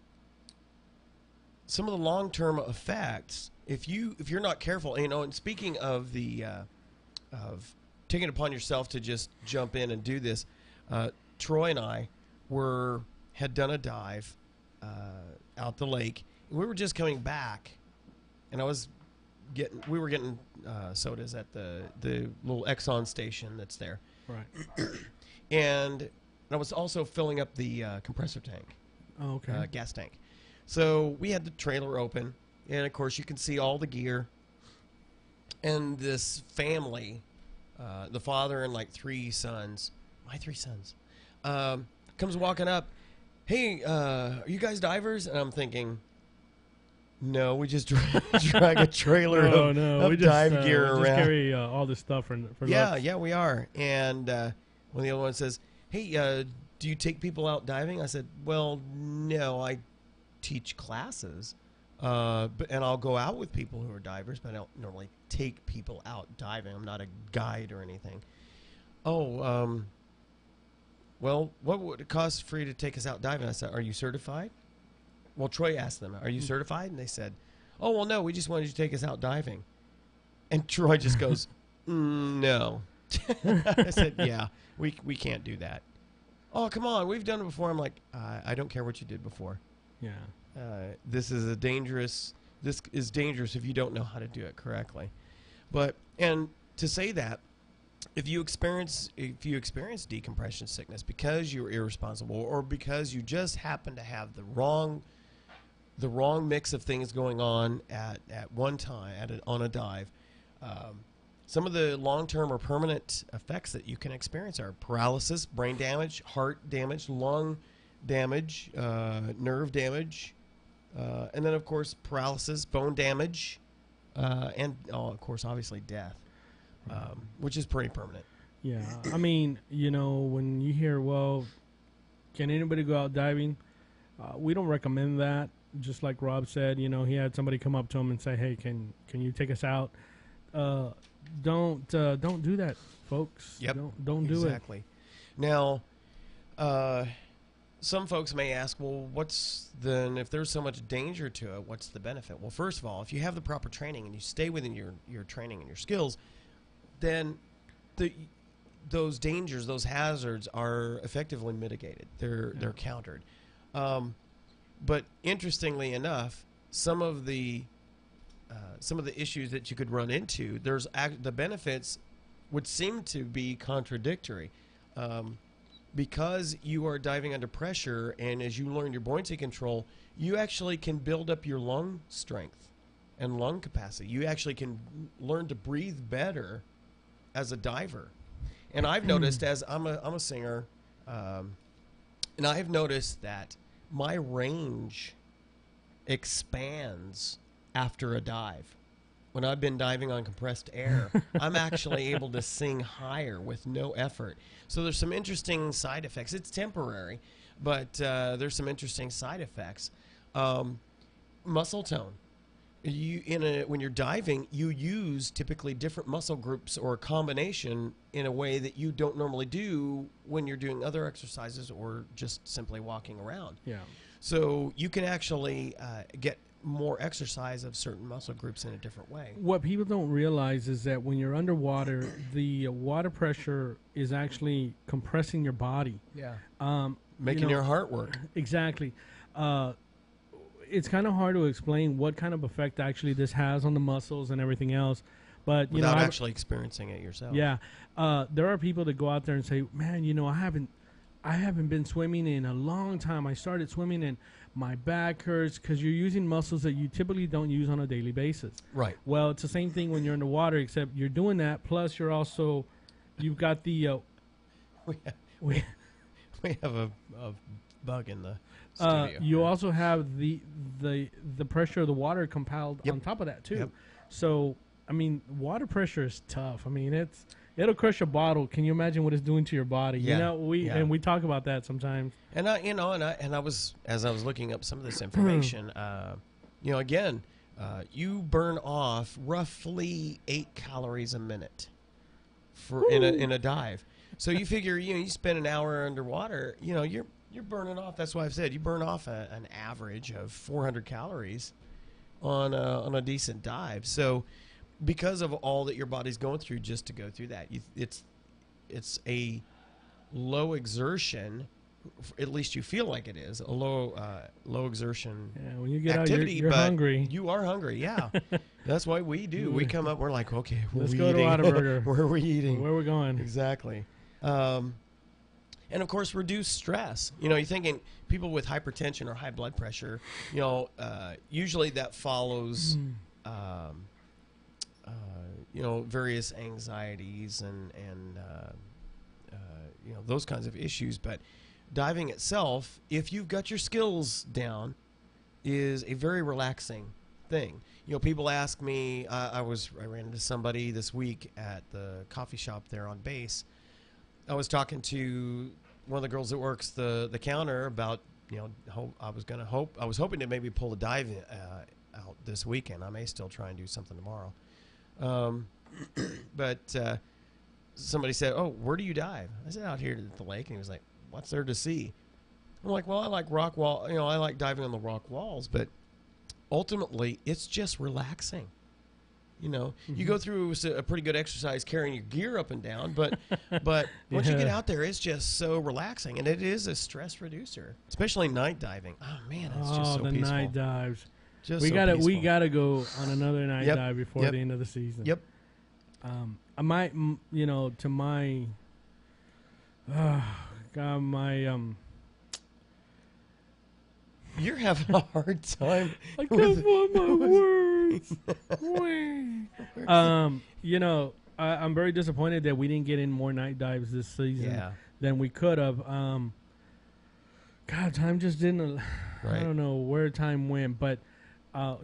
of the long-term effects, if you're not careful, and speaking of the of taking it upon yourself to just jump in and do this, Troy and I had done a dive out the lake. And we were just coming back. And we were getting sodas at the little Exxon station that's there.
Right.
And I was also filling up the compressor tank.
Oh, okay.
Gas tank. So we had the trailer open, and of course you can see all the gear. And this family, the father and like three sons, my three sons, comes walking up. Hey, are you guys divers? And I'm thinking, no, we just drag a trailer of dive gear around.
We just carry all this stuff for
yeah, we are. And when the other one says, hey, do you take people out diving? I said, well, no, I teach classes, and I'll go out with people who are divers, but I don't normally take people out diving. I'm not a guide or anything. Oh, well, what would it cost for you to take us out diving? I said, are you certified? Well, Troy asked them, are you certified? And they said, oh, well, no, we just wanted you to take us out diving. And Troy just goes, no. I said, yeah, we can't do that. Oh, come on, we've done it before. I'm like, I don't care what you did before.
Yeah.
This is dangerous if you don't know how to do it correctly. But, and to say that, if you experience decompression sickness because you're irresponsible or because you just happen to have the the wrong mix of things going on at one time on a dive. Some of the long-term or permanent effects that you can experience are paralysis, brain damage, heart damage, lung damage, nerve damage, and then, of course, paralysis, bone damage, and, of course, obviously death, which is pretty permanent.
Yeah. I mean, when you hear, well, can anybody go out diving? We don't recommend that. Just like Rob said, he had somebody come up to him and say, hey, can you take us out? Don't do that, folks.
Yep.
Don't do it.
Exactly. Now, some folks may ask, well, if there's so much danger to it, what's the benefit? Well, first of all, if you have the proper training and you stay within your training and your skills, then those dangers, those hazards are effectively mitigated. They're countered. But interestingly enough, some of the issues that you could run into, the benefits would seem to be contradictory. Because you are diving under pressure, and as you learn your buoyancy control, you actually can build up your lung strength and lung capacity. You actually can learn to breathe better as a diver. And I've noticed, as I'm a singer, and I've noticed that my range expands after a dive. When I've been diving on compressed air, I'm actually able to sing higher with no effort. So there's some interesting side effects. It's temporary, but there's some interesting side effects. Muscle tone. When you're diving, you use typically different muscle groups or a combination in a way that you don't normally do when you're doing other exercises or just simply walking around.
Yeah.
So you can actually get more exercise of certain muscle groups in a different way.
What people don't realize is that when you're underwater, the water pressure is actually compressing your body.
Yeah. Making your heart work.
Exactly. It's kind of hard to explain what kind of effect actually this has on the muscles and everything else. But
without actually experiencing it yourself.
Yeah. There are people that go out there and say, man, I haven't been swimming in a long time. I started swimming and my back hurts, because you're using muscles that you typically don't use on a daily basis.
Right.
Well, it's the same thing when you're underwater, except you're doing that. Plus, you've got the.
We have a bug in the studio.
You also have the pressure of the water compiled on top of that too.
Yep.
So, I mean, water pressure is tough. I mean, it'll crush a bottle. Can you imagine what it's doing to your body?
Yeah.
We talk about that sometimes.
And I was, as I was looking up some of this information, again, you burn off roughly 8 calories a minute in a dive. So you figure, you spend an hour underwater, you're burning off. That's why I've said you burn off an average of 400 calories on a decent dive. So, because of all that your body's going through just to go through that, it's a low exertion. At least you feel like it is a low exertion.
Yeah, when you get
activity,
out, you're
but
hungry.
You are hungry. Yeah, that's why we do. We come up. We're like, okay,
let's go to Whataburger.
Where are we eating?
Where are we going?
Exactly. And of course, reduce stress. You're thinking people with hypertension or high blood pressure. Usually that follows. Various anxieties and those kinds of issues. But diving itself, if you've got your skills down, is a very relaxing thing. People ask me, I ran into somebody this week at the coffee shop there on base. I was talking to one of the girls that works the counter about, I was hoping to maybe pull a dive out this weekend. I may still try and do something tomorrow. But somebody said, "Oh, where do you dive?" I said, "Out here at the lake." And he was like, "What's there to see?" I'm like, "Well, I like rock wall. I like diving on the rock walls, but ultimately, it's just relaxing. You go through a pretty good exercise carrying your gear up and down, but once you get out there, it's just so relaxing, and it is a stress reducer, especially night diving. Oh man, it's just so
the
peaceful.
Night dives.
Just
we
peaceful.
gotta go on another night dive before the end of the season.
Yep.
I might, to my,
You're having a hard time.
I can't find my words. You know, I'm very disappointed that we didn't get in more night dives this season than we could have. God, time just didn't. I don't know where time went, but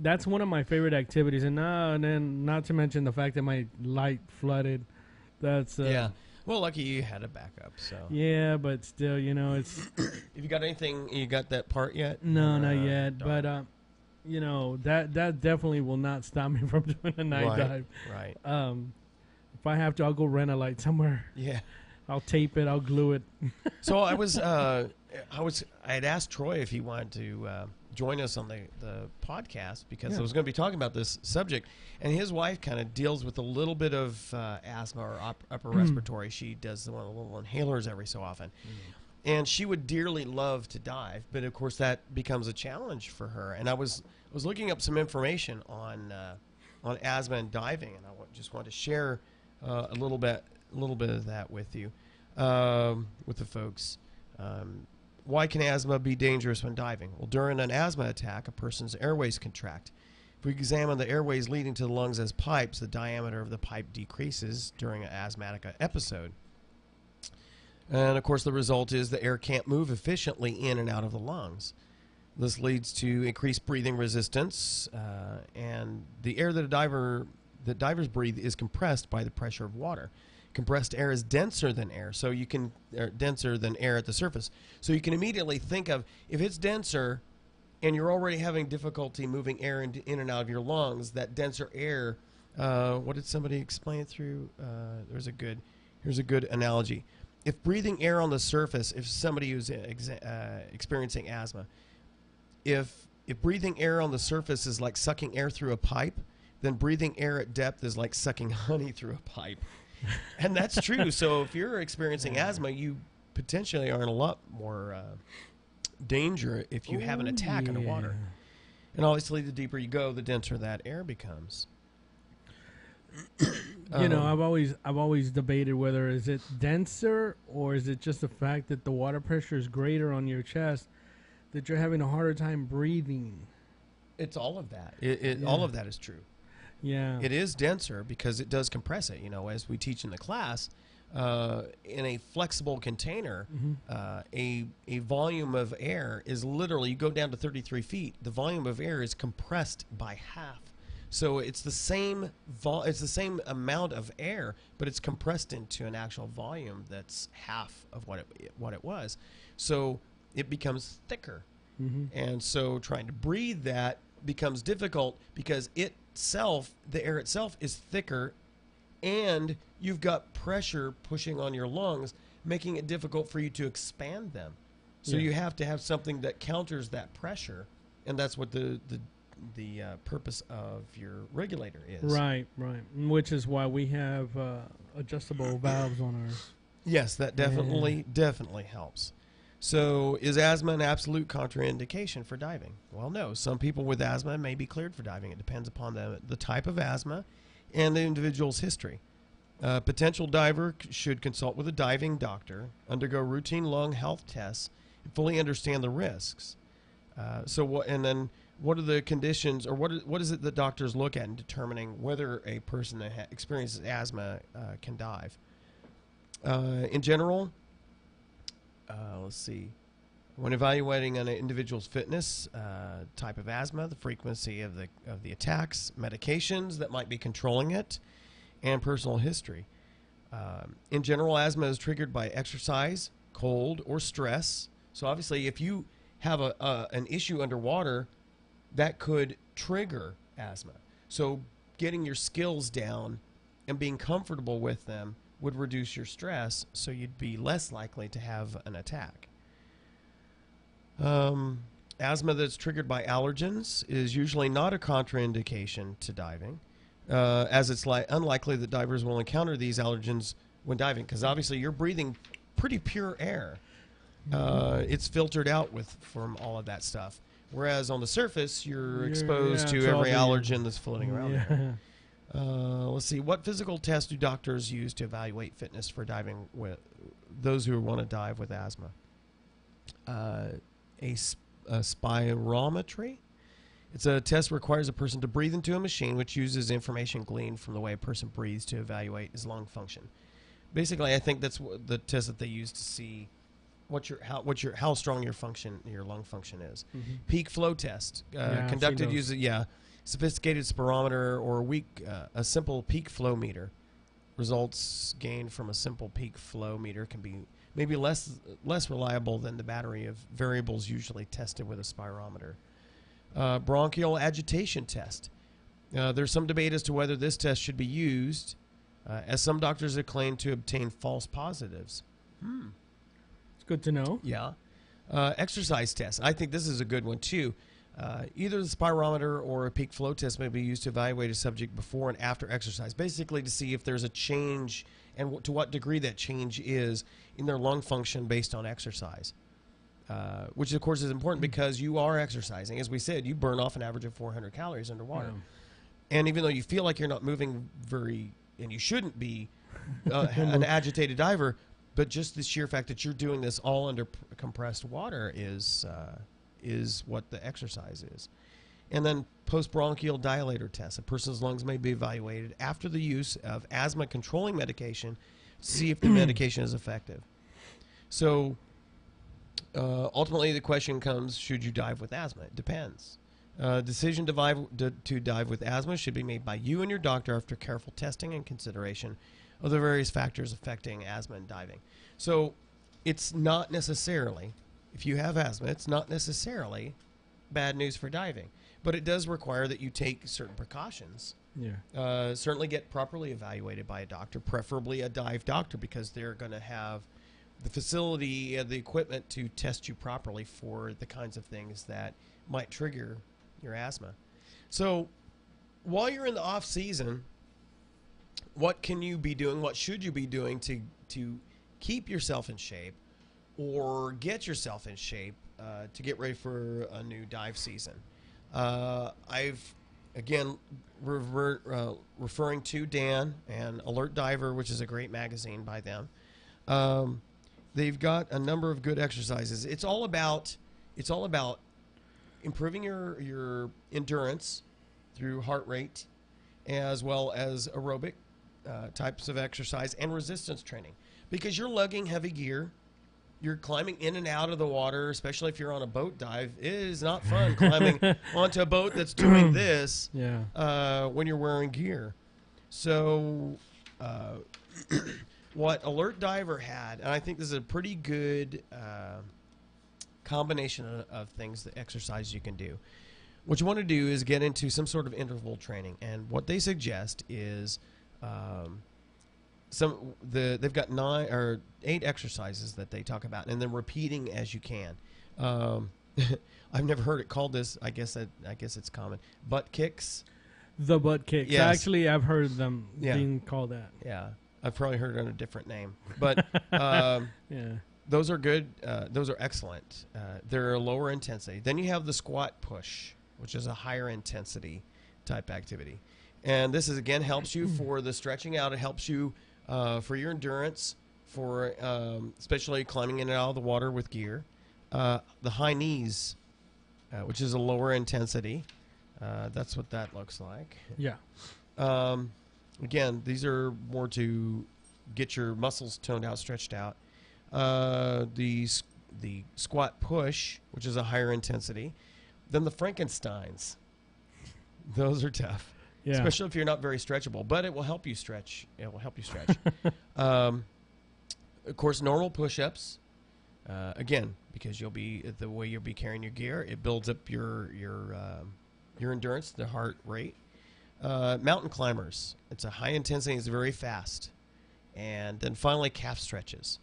that's one of my favorite activities. And then not to mention the fact that my light flooded. That's
Well, lucky you had a backup. So
yeah, but still, you know, it's.
Have you got anything? You got that part yet?
No, not yet. Darn. But you know, that definitely will not stop me from doing a night dive.
Right.
If I have to, I'll go rent a light somewhere.
Yeah.
I'll tape it. I'll glue it.
So I had asked Troy if he wanted to join us on the podcast because I was going to be talking about this subject, and his wife kind of deals with a little bit of asthma or upper respiratory. She does one of the little inhalers every so often, and she would dearly love to dive, but of course that becomes a challenge for her. And I was looking up some information on asthma and diving, and I just want to share a little bit of that with you, with the folks. Why can asthma be dangerous when diving? Well, during an asthma attack, a person's airways contract. If we examine the airways leading to the lungs as pipes, the diameter of the pipe decreases during an asthmatic episode. And, of course, the result is the air can't move efficiently in and out of the lungs. This leads to increased breathing resistance, and the air that divers breathe is compressed by the pressure of water. Compressed air is denser than air, denser than air at the surface. So you can immediately think of, if it's denser and you're already having difficulty moving air in and out of your lungs, that denser air, what did somebody explain it through? Here's a good analogy. If breathing air on the surface, if somebody who's experiencing asthma, if breathing air on the surface is like sucking air through a pipe, then breathing air at depth is like sucking honey through a pipe. And that's true. So if you're experiencing asthma, you potentially are in a lot more danger if you have an attack underwater. And obviously, the deeper you go, the denser that air becomes.
You know, I've always debated whether is it denser or is it just the fact that the water pressure is greater on your chest that you're having a harder time breathing.
It's all of that. All of that is true.
Yeah,
it is denser because it does compress it. You know, as we teach in the class, in a flexible container, a volume of air is literally, you go down to 33 feet, the volume of air is compressed by half. So it's the same amount of air, but it's compressed into an actual volume that's half of what it was. So it becomes thicker, and so trying to breathe that becomes difficult because the air itself is thicker, and you've got pressure pushing on your lungs, making it difficult for you to expand them. So you have to have something that counters that pressure, and that's what the purpose of your regulator is.
Right. Which is why we have adjustable valves on ours.
Yes, that definitely helps. So is asthma an absolute contraindication for diving? Well, no. Some people with asthma may be cleared for diving. It depends upon the type of asthma and the individual's history. A potential diver should consult with a diving doctor, undergo routine lung health tests, and fully understand the risks. What are the conditions, or what is it that doctors look at in determining whether a person that experiences asthma can dive? In general, let's see. When evaluating an individual's fitness, type of asthma, the frequency of the attacks, medications that might be controlling it, and personal history. In general, asthma is triggered by exercise, cold, or stress. So obviously, if you have an issue underwater, that could trigger asthma. So getting your skills down and being comfortable with them would reduce your stress, so you'd be less likely to have an attack. Asthma that's triggered by allergens is usually not a contraindication to diving, as it's unlikely that divers will encounter these allergens when diving, because obviously you're breathing pretty pure air. It's filtered out from all of that stuff. Whereas on the surface, you're exposed to every allergen that's floating around there. Let's see. What physical tests do doctors use to evaluate fitness for diving with those who want to dive with asthma? A spirometry. It's a test that requires a person to breathe into a machine, which uses information gleaned from the way a person breathes to evaluate his lung function. Basically, I think that's the test that they use to see how strong your lung function is. Mm-hmm. Peak flow test conducted using sophisticated spirometer or a simple peak flow meter. Results gained from a simple peak flow meter can be maybe less reliable than the battery of variables usually tested with a spirometer. Bronchial agitation test. There's some debate as to whether this test should be used, as some doctors have claimed to obtain false positives.
It's good to know.
Yeah. Exercise test. I think this is a good one, too. Either the spirometer or a peak flow test may be used to evaluate a subject before and after exercise, basically to see if there's a change and to what degree that change is in their lung function based on exercise. Which, of course, is important because you are exercising. As we said, you burn off an average of 400 calories underwater. Yeah. And even though you feel like you're not moving and you shouldn't be an agitated diver, but just the sheer fact that you're doing this all under compressed water is what the exercise is. And then post-bronchial dilator test. A person's lungs may be evaluated after the use of asthma-controlling medication to see if the medication is effective. So ultimately, the question comes, should you dive with asthma? It depends. Decision to dive with asthma should be made by you and your doctor after careful testing and consideration of the various factors affecting asthma and diving. So it's not necessarily, if you have asthma, it's not necessarily bad news for diving. But it does require that you take certain precautions. Yeah. Certainly get properly evaluated by a doctor, preferably a dive doctor, because they're going to have the facility, the equipment to test you properly for the kinds of things that might trigger your asthma. So while you're in the off season, what can you be doing? What should you be doing to keep yourself in shape or get yourself in shape to get ready for a new dive season? I've, again, referring to Dan and Alert Diver, which is a great magazine by them. They've got a number of good exercises. It's all about improving your endurance through heart rate, as well as aerobic types of exercise and resistance training. Because you're lugging heavy gear, you're climbing in and out of the water, especially if you're on a boat dive. It is not fun climbing onto a boat that's doing this when you're wearing gear. So what Alert Diver had, and I think this is a pretty good combination of things, the exercise you can do. What you want to do is get into some sort of interval training, and what they suggest is they've got 9 or 8 exercises that they talk about, and then repeating as you can. I've never heard it called this. I guess it's common. Butt kicks.
The butt kicks.
Yes.
Actually, I've heard them being called that.
Yeah, I've probably heard it on a different name, but those are good. Those are excellent. They're a lower intensity. Then you have the squat push, which is a higher intensity type activity, and this is again helps you for the stretching out. It helps you for your endurance, for especially climbing in and out of the water with gear. The high knees, which is a lower intensity. That's what that looks like.
Yeah.
Again, these are more to get your muscles toned out, stretched out. The squat push, which is a higher intensity. Then the Frankensteins. Those are tough. Yeah. Especially if you're not very stretchable, but it will help you stretch. Of course, normal push-ups. Again, because you'll be the way you'll be carrying your gear, it builds up your endurance, the heart rate. Mountain climbers. It's a high intensity. It's very fast. And then finally, calf stretches.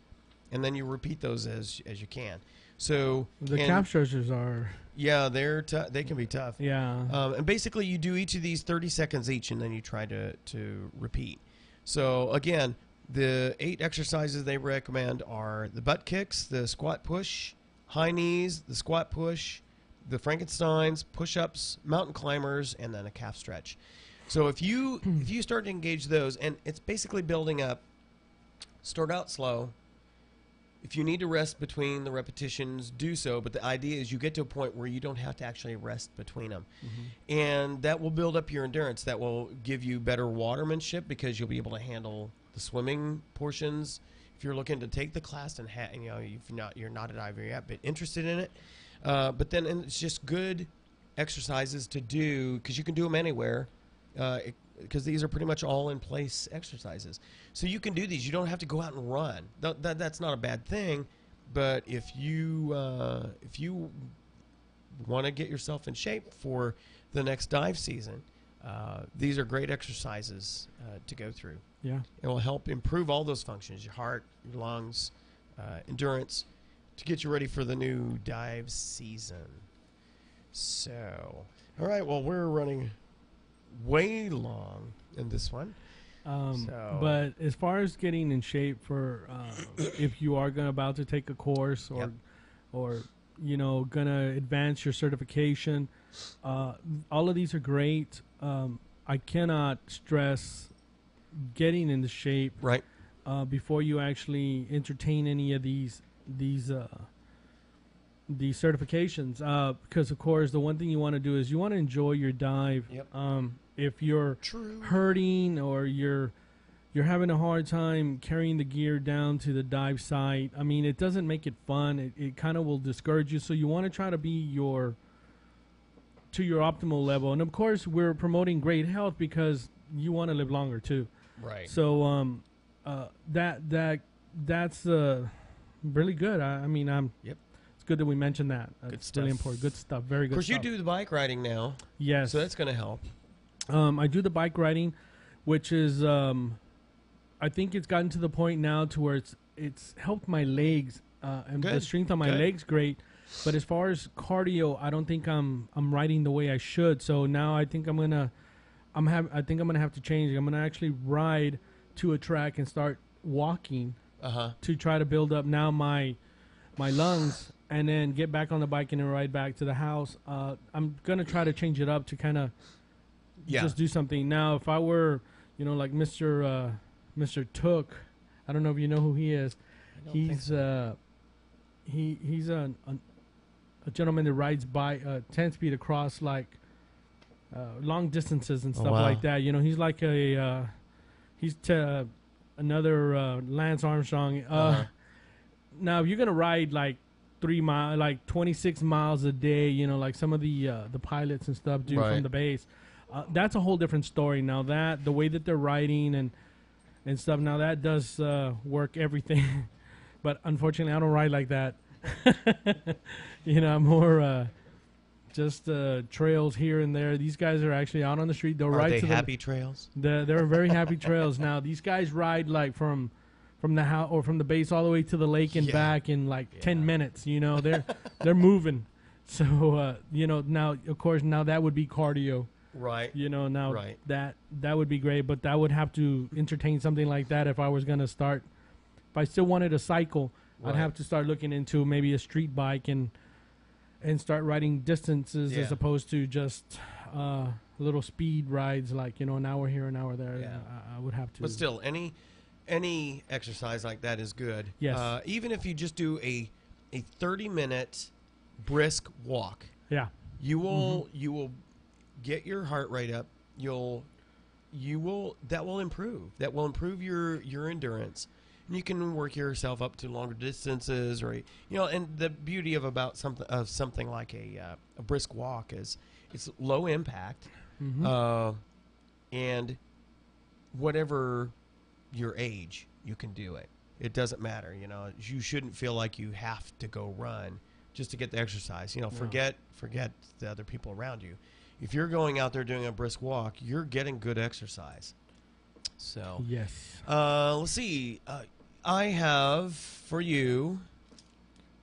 And then you repeat those as you can. So
the calf stretches are...
Yeah, they can be tough.
Yeah.
And basically, you do each of these 30 seconds each, and then you try to repeat. So, again, the 8 exercises they recommend are the butt kicks, the squat push, high knees, the squat push, the Frankensteins, push-ups, mountain climbers, and then a calf stretch. So if you start to engage those, and it's basically building up, start out slow, if you need to rest between the repetitions, do so. But the idea is you get to a point where you don't have to actually rest between them. And that will build up your endurance. That will give you better watermanship because you'll be able to handle the swimming portions. If you're looking to take the class and you're not a diver yet, but interested in it. But then it's just good exercises to do because you can do them anywhere. Because these are pretty much all in place exercises. So you can do these. You don't have to go out and run. That's not a bad thing. But if you want to get yourself in shape for the next dive season, these are great exercises to go through.
Yeah.
It will help improve all those functions, your heart, your lungs, endurance, to get you ready for the new dive season. So, all right, well, we're running way long in this one.
But as far as getting in shape for if you are about to take a course or gonna advance your certification, all of these are great. I cannot stress getting into shape before you actually entertain any of these certifications, because of course the one thing you want to do is you want to enjoy your dive. If you're hurting or you're having a hard time carrying the gear down to the dive site, I mean, it doesn't make it fun. It kind of will discourage you. So you want to try to be to your optimal level. And of course, we're promoting great health because you want to live longer too.
Right.
So that's really good. I mean, it's good that we mentioned that. It's really important. Good stuff. Very good.
Of course, you do the bike riding now.
Yes.
So that's going to help.
I do the bike riding, which is I think it's gotten to the point now to where it's helped my legs and the strength on my legs great. But as far as cardio, I don't think I'm riding the way I should. So now I think I'm gonna have to change. I'm gonna actually ride to a track and start walking to try to build up now my lungs, and then get back on the bike and then ride back to the house. I'm gonna try to change it up to kind of just do something. Now, if I were, like Mr. Took, I don't know if you know who he is. He's a gentleman that rides by 10-speed across like long distances and stuff like that. He's like another Lance Armstrong. Now, if you're gonna ride like 26 miles a day, like some of the pilots and stuff do from the base, that's a whole different story. Now that the way that they're riding and stuff, now that does work everything. But unfortunately, I don't ride like that. I'm more just trails here and there. These guys are actually out on the street. They'll ride.
Are they happy trails?
They're very happy trails. Now these guys ride like from the house or from the base all the way to the lake and back in like 10 minutes. They're moving. So now of course now that would be cardio.
Right.
That would be great, but that would have to entertain something like that if I was going to start. If I still wanted to cycle, I'd have to start looking into maybe a street bike and start riding distances as opposed to just little speed rides like, an hour here, an hour there.
Yeah.
I would have to.
But still, any exercise like that is good.
Yes.
Even if you just do a 30-minute brisk walk.
Yeah.
You will get your heart rate up. That will improve your endurance. And you can work yourself up to longer distances, or and the beauty of something like a brisk walk is it's low impact, and whatever your age, you can do it. It doesn't matter, You shouldn't feel like you have to go run just to get the exercise. Forget the other people around you. If you're going out there doing a brisk walk, you're getting good exercise. So
yes.
Let's see. I have for you.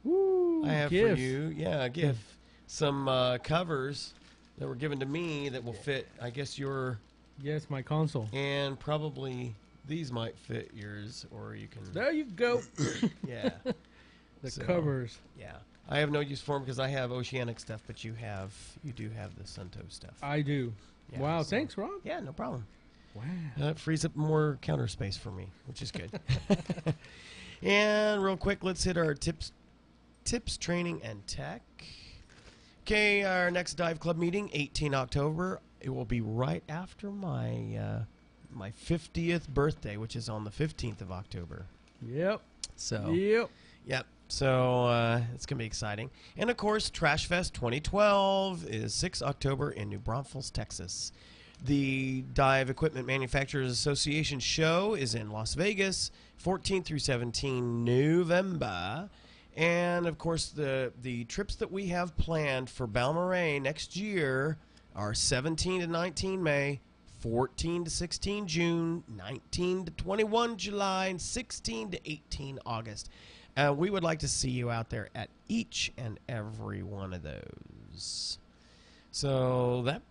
Woo,
I have for you. Yeah, a gift. Some covers that were given to me that will fit. I guess your.
Yes, my console.
And probably these might fit yours, or you can.
There you go.
Yeah.
The covers.
Yeah. I have no use for them because I have Oceanic stuff, but you do have the Sunto stuff.
I do. Yeah, wow, thanks, Rob.
Yeah, no problem.
Wow.
That frees up more counter space for me, which is good. And real quick, let's hit our tips, training, and tech. Okay, our next dive club meeting, 18 October. It will be right after my my 50th birthday, which is on the 15th of October.
Yep.
So.
Yep.
So it's going to be exciting. And, of course, Trash Fest 2012 is 6 October in New Braunfels, Texas. The Dive Equipment Manufacturers Association show is in Las Vegas, 14 through 17 November. And, of course, the trips that we have planned for Balmoral next year are 17 to 19 May, 14 to 16 June, 19 to 21 July, and 16 to 18 August. We would like to see you out there at each and every one of those. So that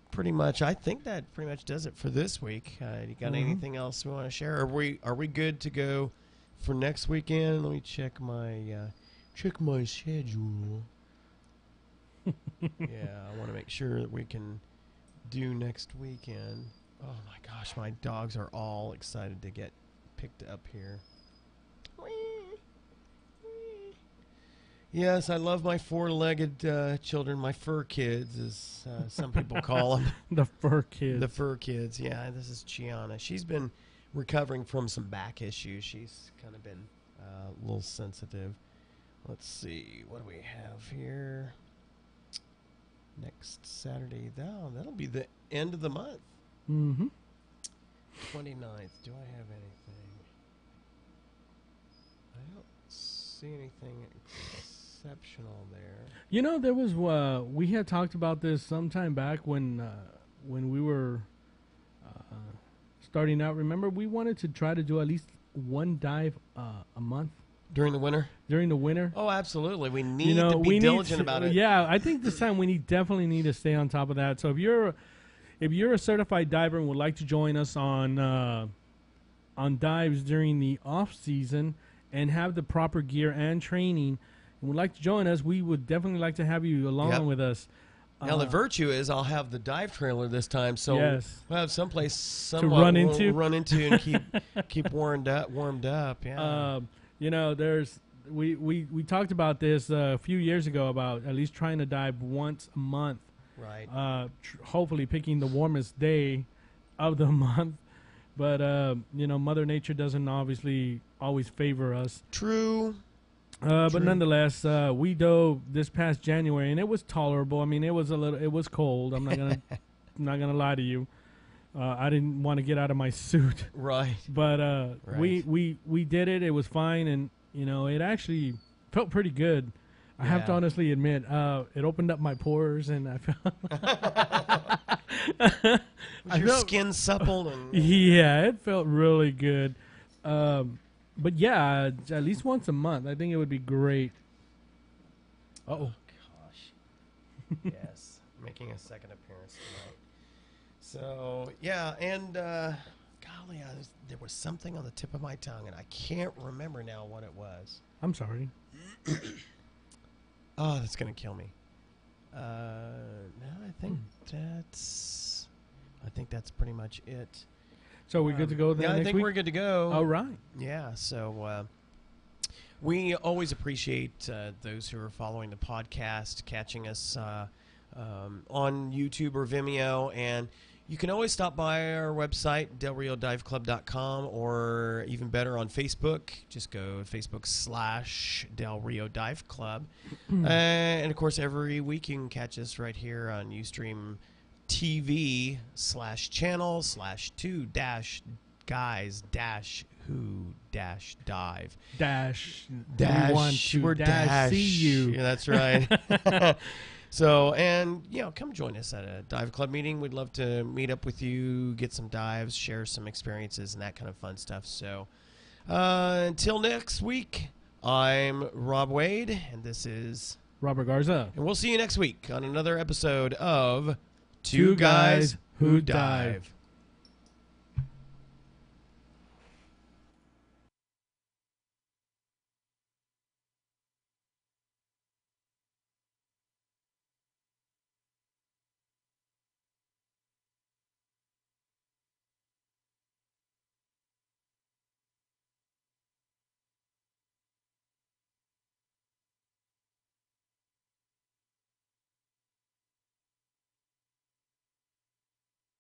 I think that pretty much does it for this week. You got anything else we want to share? Are we good to go for next weekend? Let me check my schedule. Yeah, I want to make sure that we can do next weekend. Oh my gosh, my dogs are all excited to get picked up here. Yes, I love my four-legged children, my fur kids, as some people call them.
The fur kids.
The fur kids, yeah. This is Chiana. She's been recovering from some back issues. She's kind of been a little sensitive. Let's see. What do we have here? Next Saturday. That'll be the end of the month. 29th. Do I have anything? I don't see anything exceptional there.
You know, there was we had talked about this sometime back when we were starting out. Remember, we wanted to try to do at least one dive a month
during the winter.
During the winter.
Oh, absolutely. We need to be diligent about it.
Yeah, I think this time we definitely need to stay on top of that. So if you're a certified diver and would like to join us on dives during the off season and have the proper gear and training, and would like to join us, we would definitely like to have you along with us.
Now the virtue is I'll have the dive trailer this time, so we'll have someplace
to run into
and keep warmed up. Yeah.
You know, we talked about this a few years ago about at least trying to dive once a month.
Right.
Hopefully picking the warmest day of the month. But, you know, Mother Nature doesn't obviously always favor us.
True.
But nonetheless, we dove this past January, and it was tolerable. I mean, it was cold. I'm not gonna lie to you. I didn't want to get out of my suit.
Right.
But
right.
we did it. It was fine, and you know, it actually felt pretty good. I have to honestly admit, it opened up my pores, and I felt
your skin supple and
yeah, it felt really good. But yeah, at least once a month, I think it would be great.
Oh gosh, yes, making a second appearance tonight. So yeah, and golly, there was something on the tip of my tongue, and I can't remember now what it was.
I'm sorry.
Oh, that's gonna kill me. No, I think that's pretty much it.
So we're good to go then?
Yeah, I
next
think
week?
we're good to go.
All right.
Yeah, so we always appreciate those who are following the podcast, catching us on YouTube or Vimeo, and you can always stop by our website, delriodiveclub.com, or even better on Facebook. Just go Facebook/Del Rio Dive Club. And, of course, every week you can catch us right here on Ustream TV/channel/2-guys-who-dive.
We're
dash.
See you.
Yeah, that's right. So, and, you know, come join us at a dive club meeting. We'd love to meet up with you, get some dives, share some experiences, and that kind of fun stuff. So, until next week, I'm Rob Wade, and this is
Robert Garza.
And we'll see you next week on another episode of Two Guys Who Dive.